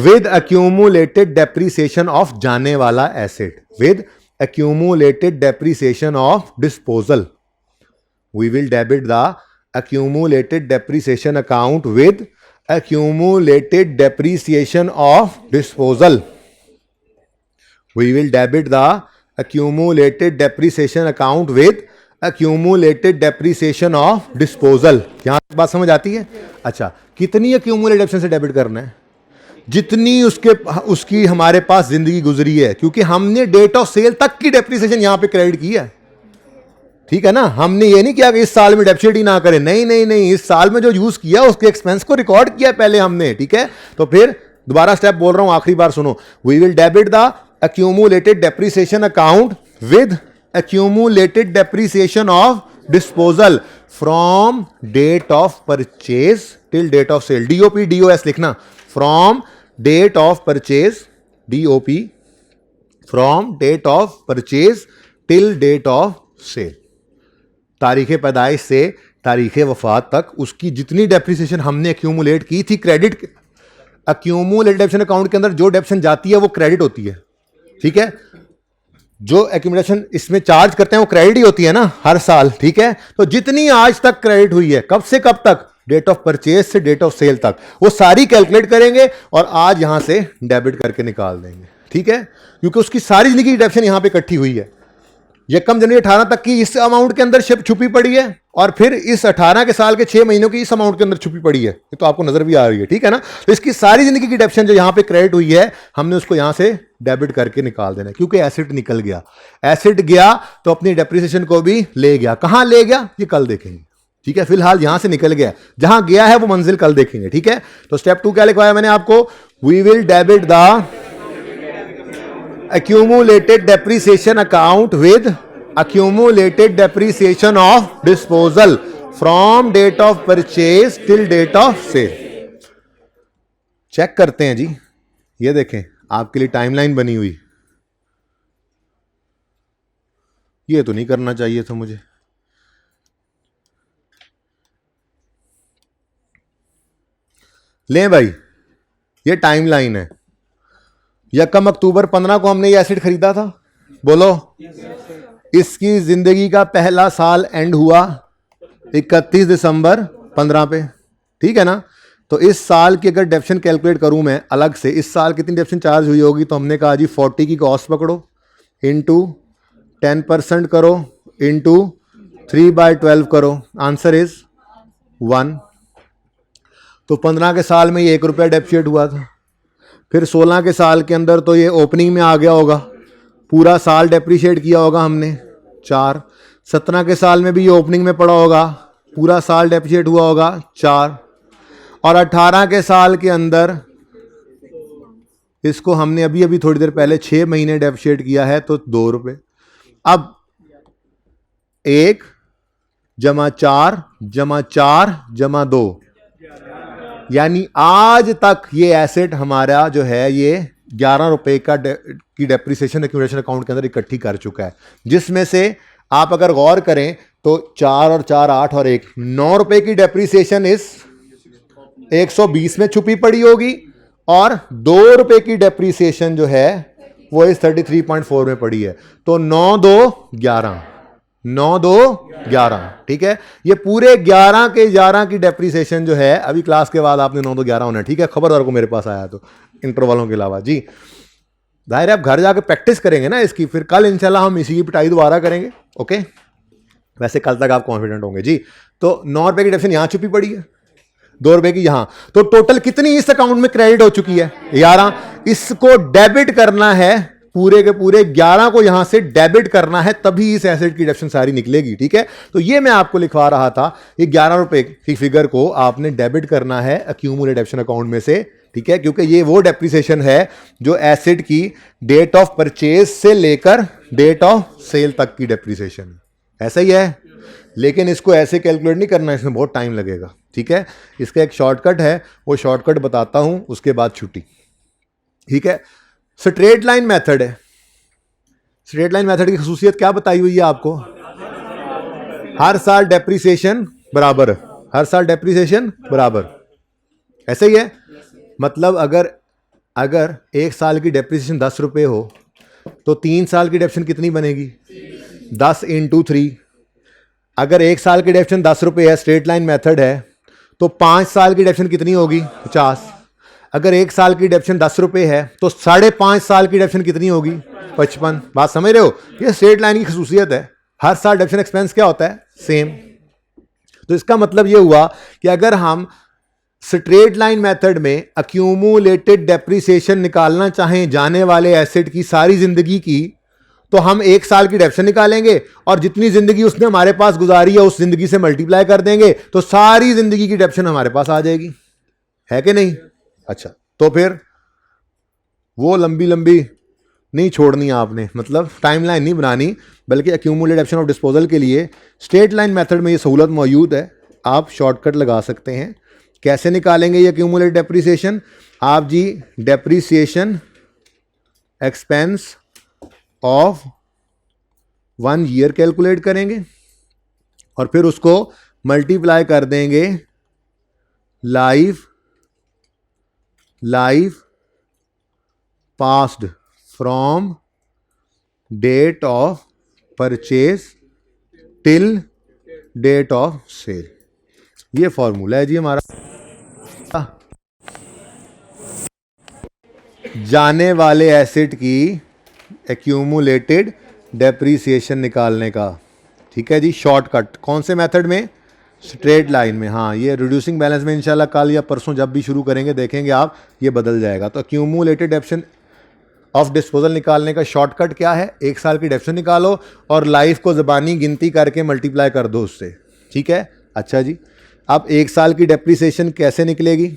with accumulated depreciation of जाने वाला asset, with accumulated depreciation of disposal. We will debit the accumulated depreciation account with accumulated depreciation of disposal. We will debit the accumulated depreciation account with accumulated depreciation of disposal. यहां तक बात समझ आती है? अच्छा, कितनी accumulated depreciation से debit करना है? जितनी उसकी हमारे पास जिंदगी गुजरी है, क्योंकि हमने डेट ऑफ सेल तक की डेप्रिसिएशन यहां पे क्रेडिट की है, ठीक है ना। हमने ये नहीं किया कि इस साल में डेप्रिसिएट ही ना करें, नहीं, इस साल में जो यूज किया उसके एक्सपेंस को रिकॉर्ड किया पहले हमने, ठीक है। तो फिर दोबारा स्टेप बोल रहा हूं, आखिरी बार सुनो। We will debit the accumulated depreciation account with accumulated depreciation of disposal from date of purchase till date of sale. DOP DOS लिखना, from date of purchase, DOP, from date of purchase till date of sale. तारीख पैदाइश से तारीख वफात तक उसकी जितनी depreciation हमने एक्यूमुलेट की थी, क्रेडिट, एक्यूमुलेटेड डेप्शन अकाउंट के अंदर जो डेप्शन जाती है वो क्रेडिट होती है, ठीक है। जो एक्यूमुलेशन इसमें चार्ज करते हैं वो क्रेडिट ही होती है ना हर साल, ठीक है। तो जितनी आज तक क्रेडिट हुई है, कब से कब तक? डेट ऑफ परचेज से डेट ऑफ सेल तक, वो सारी कैलकुलेट करेंगे और आज यहां से डेबिट करके निकाल देंगे, ठीक है। क्योंकि उसकी सारी जिंदगी की डेप्शन यहां पे इकट्ठी हुई है, यकम जनवरी 18 तक की इस अमाउंट के अंदर छुपी पड़ी है और फिर इस 18 के साल के 6 महीनों की इस अमाउंट के अंदर छुपी पड़ी है। ये तो आपको नजर भी आ रही है, ठीक है ना। तो इसकी सारी जिंदगी की डेप्शन जो यहां पे क्रेडिट हुई है, हमने उसको यहां से डेबिट करके निकाल देना, क्योंकि एसेट निकल गया। एसेट गया तो अपनी डेप्रिसिएशन को भी ले गया। कहां ले गया ये कल देखेंगे, ठीक है। फिलहाल यहां से निकल गया, जहां गया है वो मंजिल कल देखेंगे, ठीक है। तो स्टेप 2 क्या लिखवाया मैंने आपको? We will debit the accumulated depreciation account with accumulated depreciation of disposal from date of purchase till date of sale. Check करते हैं जी, ये देखें आपके लिए टाइमलाइन बनी हुई। ये तो नहीं करना चाहिए था मुझे। ले भाई, ये टाइमलाइन है। यकम अक्टूबर 15 को हमने ये एसिड खरीदा था, बोलो। इसकी जिंदगी का पहला साल एंड हुआ 31 दिसंबर 15 पे, ठीक है ना। तो इस साल की अगर डेप्शन कैलकुलेट करूं मैं अलग से, इस साल कितनी डेप्शन चार्ज हुई होगी, तो हमने कहा जी 40 की कॉस्ट पकड़ो, इंटू 10% करो, इंटू 3/12 करो, आंसर इज 1। तो 15 के साल में ये 1 रुपया डेप्रिसिएट हुआ था। फिर 16 के साल के अंदर तो ये ओपनिंग में आ गया होगा, पूरा साल डेप्रिशिएट किया होगा हमने 4। 17 के साल में भी ये ओपनिंग में पड़ा होगा, पूरा साल डेप्रिशिएट हुआ होगा 4। और 18 के साल के अंदर इसको हमने अभी अभी थोड़ी देर पहले 6 महीने डेप्रिशिएट किया है तो 2 रुपये। अब 1 जमा 4 जमा 4 जमा 2, यानी आज तक ये एसेट हमारा जो है ये 11 रुपए की डेप्रिसिएशन एक्यूमुलेशन अकाउंट के अंदर इकट्ठी कर चुका है, जिसमें से आप अगर गौर करें तो 4 और 4 8 और 1 9 रुपए की डेप्रिसिएशन इस 120 में छुपी पड़ी होगी और 2 रुपए की डेप्रिसिएशन जो है वो इस 33.4 में पड़ी है। तो 9 2 11 9 2 11, ठीक है। ये पूरे 11 के 11 की डेप्रिसिएशन जो है अभी क्लास के बाद आपने 9 2 11 होना है, ठीक है। खबरदार को मेरे पास आया तो इंटरवलों के अलावा जी, जाहिर है आप घर जाकर प्रैक्टिस करेंगे ना इसकी, फिर कल इंशाल्लाह हम इसी की पिटाई दोबारा करेंगे, ओके। वैसे कल तक आप कॉन्फिडेंट होंगे जी। तो 9 रुपए की डेप्रिसिएशन यहां छुपी पड़ी है, 2 रुपए की यहां, तो टोटल कितनी इस अकाउंट में क्रेडिट हो चुकी है 11। इसको डेबिट करना है, पूरे के पूरे 11 को यहां से डेबिट करना है, तभी इस एसेट की डिडक्शन सारी निकलेगी, ठीक है। तो ये मैं आपको लिखवा रहा था, ये 11 रुपए की फिगर को आपने डेबिट करना है एक्यूमुलेटेड डिडक्शन अकाउंट में से, ठीक है, क्योंकि ये वो डेप्रिसिएशन है जो एसेट की डेट ऑफ परचेज से लेकर डेट ऑफ सेल तक की डेप्रिसिएशन, ऐसा ही है। लेकिन इसको ऐसे कैलकुलेट नहीं करना, इसमें बहुत टाइम लगेगा, ठीक है। इसका एक शॉर्टकट है, वो शॉर्टकट बताता हूं, उसके बाद छुट्टी, ठीक है। स्ट्रेट लाइन मेथड है। स्ट्रेट लाइन मेथड की खसूसियत क्या बताई हुई है आपको? हर साल डेप्रिसिएशन बराबर, हर साल डेप्रिसिएशन बराबर, ऐसा ही है। मतलब अगर 1 साल की डेप्रिसिएशन 10 रुपए हो तो 3 साल की डेप्रिसिएशन कितनी बनेगी? 10 × 3। अगर 1 साल की डेप्रिसिएशन 10 रुपए है, स्ट्रेट लाइन मेथड है, तो 5 साल की डेप्रिसिएशन कितनी होगी? 50। अगर 1 साल की डेप्रिसिएशन 10 रुपए है तो 5.5 साल की डेप्रिसिएशन कितनी होगी? 55। बात समझ रहे हो? ये स्ट्रेट लाइन की खसूसियत है। हर साल डेप्रिसिएशन एक्सपेंस क्या होता है? सेम। तो इसका मतलब ये हुआ कि अगर हम स्ट्रेट लाइन मेथड में एक्यूमुलेटेड डेप्रिसिएशन निकालना चाहें जाने वाले एसेट की सारी जिंदगी की, तो हम 1 साल की डेप्रिसिएशन निकालेंगे और जितनी जिंदगी उसने हमारे पास गुजारी है उस जिंदगी से मल्टीप्लाई कर देंगे, तो सारी जिंदगी की डेप्रिसिएशन हमारे पास आ जाएगी, है कि नहीं? अच्छा, तो फिर वो लंबी लंबी नहीं छोड़नी आपने, मतलब टाइमलाइन नहीं बनानी, बल्कि एक्यूमुलेटेड डेप्रिसिएशन ऑफ डिस्पोजल के लिए स्ट्रेट लाइन मेथड में ये सहूलत मौजूद है। आप शॉर्टकट लगा सकते हैं। कैसे निकालेंगे ये एक्यूमुलेटेड डेप्रिसिएशन? आप जी depreciation expense of 1 year calculate करेंगे और फिर उसको मल्टीप्लाई कर देंगे life passed from date of purchase till date of sale. ये फॉर्मूला है जी हमारा। जाने वाले एसेट की एक्यूमुलेटेड डेप्रिसिएशन निकालने का, ठीक है जी। शॉर्टकट कौन से मेथड में? स्ट्रेट लाइन में। हाँ, ये रिड्यूसिंग बैलेंस में इंशाल्लाह कल या परसों जब भी शुरू करेंगे देखेंगे आप, ये बदल जाएगा। तो एक्यूमुलेटेड डेप्रिसिएशन ऑफ डिस्पोजल निकालने का शॉर्टकट क्या है? 1 साल की डेप्रिसिएशन निकालो और लाइफ को ज़बानी गिनती करके मल्टीप्लाई कर दो उससे, ठीक है। अच्छा जी, अब 1 साल की डेप्रिसिएशन कैसे निकलेगी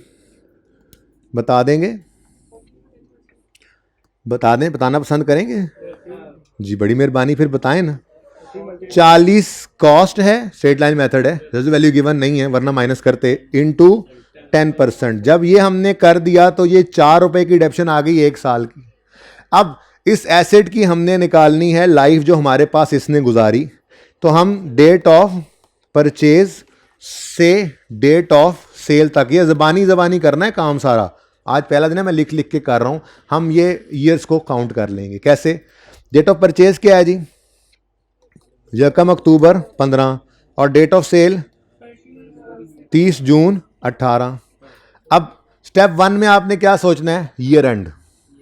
बता देंगे? बता दें? बताना पसंद करेंगे जी? बड़ी मेहरबानी, फिर बताएं ना। 40 कॉस्ट है, स्ट्रेट लाइन मेथड है, रेज़िडुअल वैल्यू गिवन नहीं है वरना माइनस करते, इनटू 10%। जब ये हमने कर दिया तो ये 4 रुपए की डेप्रिसिएशन आ गई 1 साल की। अब इस एसेट की हमने निकालनी है लाइफ जो हमारे पास इसने गुजारी, तो हम डेट ऑफ परचेज से डेट ऑफ सेल तक ये ज़बानी करना है काम सारा। आज पहला दिन है, मैं लिख के कर रहा हूँ। हम ये ईयर्स को काउंट कर लेंगे। कैसे? डेट ऑफ परचेज क्या है जी? 1 अक्टूबर 15 और डेट ऑफ सेल 30 जून 18। अब स्टेप 1 में आपने क्या सोचना है? Year and.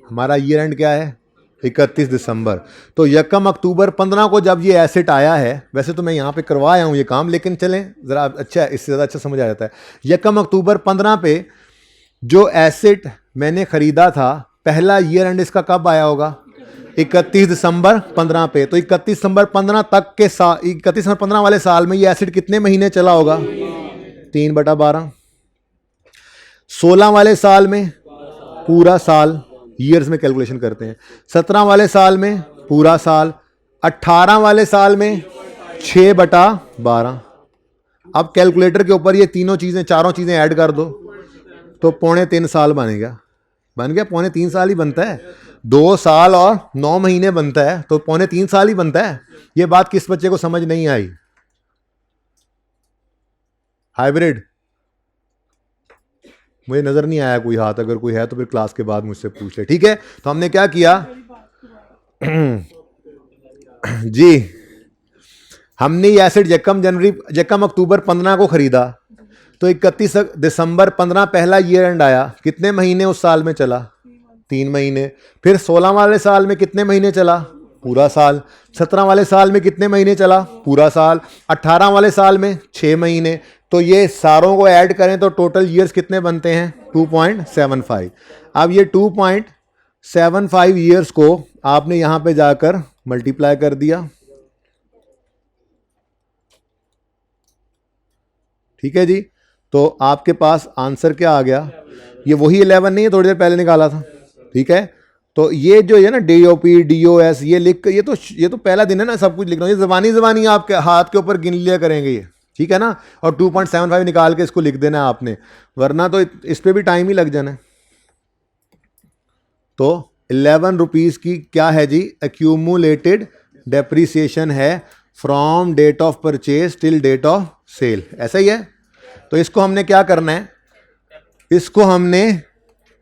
हमारा ईयर एंड क्या है? 31 दिसंबर। तो 1 अक्टूबर 15 को जब ये एसेट आया है, वैसे तो मैं यहाँ पे करवाया हूँ ये काम, लेकिन चलें ज़रा अच्छा, इससे ज़्यादा अच्छा समझ आ जाता है। 1 अक्टूबर 15 पे जो एसेट मैंने ख़रीदा था, पहला ईयर एंड इसका कब आया होगा? 31 दिसंबर 15 पे। तो 31 दिसंबर 15 तक के 31 दिसंबर 15 वाले साल में ये एसेट कितने महीने चला होगा? 3/12। 16 वाले साल में पूरा साल ईयर्स में कैलकुलेशन करते हैं। 17 वाले साल में पूरा साल, 18 वाले साल में 6/12। अब कैलकुलेटर के ऊपर ये तीनों चीज़ें, चारों चीज़ें ऐड कर दो तो 3.25 साल बनेगा। बन गया, 3.25 साल ही बनता है। 2 साल और 9 महीने बनता है तो 3.25 साल ही बनता है। ये बात किस बच्चे को समझ नहीं आई? हाइब्रिड मुझे नजर नहीं आया कोई हाथ, अगर कोई है तो फिर क्लास के बाद मुझसे पूछ ले, ठीक है। तो हमने क्या किया जी, हमने ये एसेट जक्कम अक्टूबर 15 को खरीदा तो 31 दिसंबर 15 पहला ईयर एंड आया। कितने महीने उस साल में चला? 3 महीने। फिर 16 वाले साल में कितने महीने चला? पूरा साल। 17 वाले साल में कितने महीने चला? पूरा साल। 18 वाले साल में 6 महीने। तो ये सारों को ऐड करें तो टोटल ईयर्स कितने बनते हैं? 2.75। अब ये 2.75 ईयर्स को आपने यहां पे जाकर मल्टीप्लाई कर दिया, ठीक है जी। तो आपके पास आंसर क्या आ गया? ये वही 11 नहीं है, थोड़ी देर पहले निकाला था, ठीक है। तो ये जो है ना DOP DOS ये लिख, ये तो पहला दिन है ना, सब कुछ लिख रहा हूँ, ये जबानी आपके हाथ के ऊपर गिन लिया करेंगे ये, ठीक है ना। और 2.75 निकाल के इसको लिख देना है आपने, वरना तो इस पे भी टाइम ही लग जाना है। तो 11 रुपीज़ की क्या है जी? एक्यूमुलेटेड डेप्रीसिएशन है from date of purchase till date of sale, ऐसा ही है। तो इसको हमने क्या करना है? इसको हमने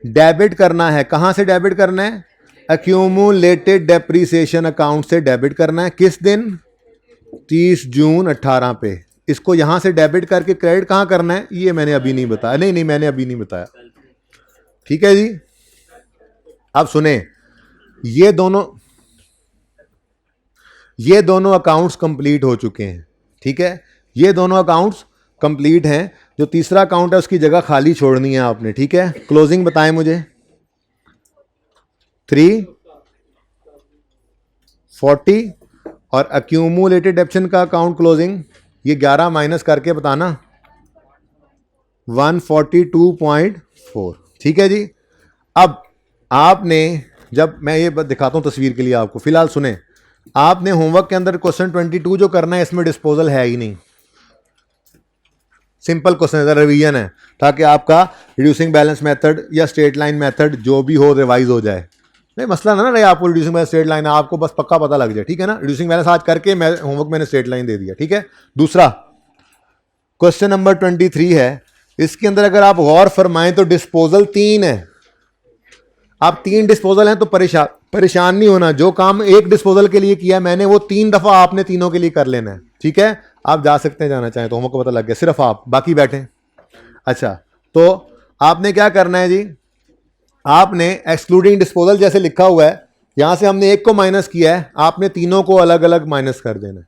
डेबिट करना है। कहां से डेबिट करना है? एक्यूमुलेटेड डेप्रीसिएशन अकाउंट से डेबिट करना है। किस दिन? 30 जून 18 पे। इसको यहां से डेबिट करके क्रेडिट कहां करना है ये मैंने अभी नहीं बताया। नहीं मैंने अभी नहीं बताया, ठीक है जी। अब सुने, ये दोनों अकाउंट्स कंप्लीट हो चुके हैं, ठीक है। ये दोनों अकाउंट्स कंप्लीट हैं। जो तीसरा अकाउंट है उसकी जगह खाली छोड़नी है आपने, ठीक है। क्लोजिंग बताएं मुझे। 340 और एक्यूमुलेटेड डेप्शन का अकाउंट क्लोजिंग ये 11 माइनस करके बताना, 142.4, ठीक है जी। अब आपने, जब मैं ये दिखाता हूं तस्वीर के लिए आपको, फिलहाल सुने, आपने होमवर्क के अंदर क्वेश्चन 22 जो करना है इसमें डिस्पोजल है ही नहीं। सिंपल क्वेश्चन है, रिवीजन है, ताकि आपका रिड्यूसिंग बैलेंस मेथड या स्ट्रेट लाइन मेथड जो भी हो रिवाइज हो जाए। नहीं मसला ना रहे आपको रिड्यूसिंग बैलेंस स्ट्रेट लाइन, आपको बस पक्का पता लग जाए, ठीक है ना। रिड्यूसिंग बैलेंस आज करके मैं होमवर्क मैंने स्ट्रेट लाइन दे दिया, ठीक है। दूसरा क्वेश्चन नंबर 23 है, इसके अंदर अगर आप गौर फरमाएं तो डिस्पोजल 3 है। आप 3 डिस्पोजल हैं तो परेशान नहीं होना। जो काम एक डिस्पोजल के लिए किया मैंने वो 3 दफा आपने तीनों के लिए कर लेना है, ठीक है। आप जा सकते हैं, जाना चाहें तो, होमवर्क को पता लग गया, सिर्फ आप, बाकी बैठे। अच्छा, तो आपने क्या करना है जी? आपने एक्सक्लूडिंग डिस्पोजल जैसे लिखा हुआ है, यहां से हमने एक को माइनस किया है, आपने तीनों को अलग अलग माइनस कर देना है।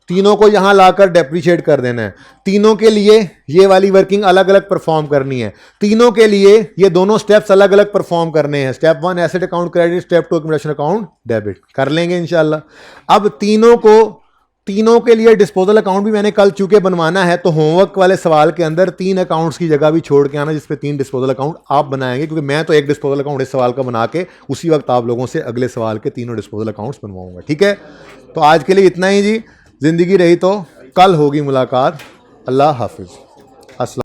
तीनों को यहां लाकर डेप्रीशिएट कर देना है। तीनों के लिए ये वाली वर्किंग अलग अलग परफॉर्म करनी है। तीनों के लिए ये दोनों स्टेप्स अलग अलग परफॉर्म करने हैं। Step 1 asset account credit, step 2 accumulation account debit, कर लेंगे इंशाल्लाह। अब तीनों के लिए डिस्पोजल अकाउंट भी मैंने कल चूंकि बनवाना है, तो होमवर्क वाले सवाल के अंदर 3 अकाउंट्स की जगह भी छोड़ के आना जिसपे 3 डिस्पोजल अकाउंट आप बनाएंगे, क्योंकि मैं तो एक डिस्पोजल अकाउंट इस सवाल का बना के उसी वक्त आप लोगों से अगले सवाल के तीनों डिस्पोजल अकाउंट्स बनवाऊंगा, ठीक है। तो आज के लिए इतना ही जी। जिंदगी रही तो कल होगी मुलाकात। अल्लाह हाफिज।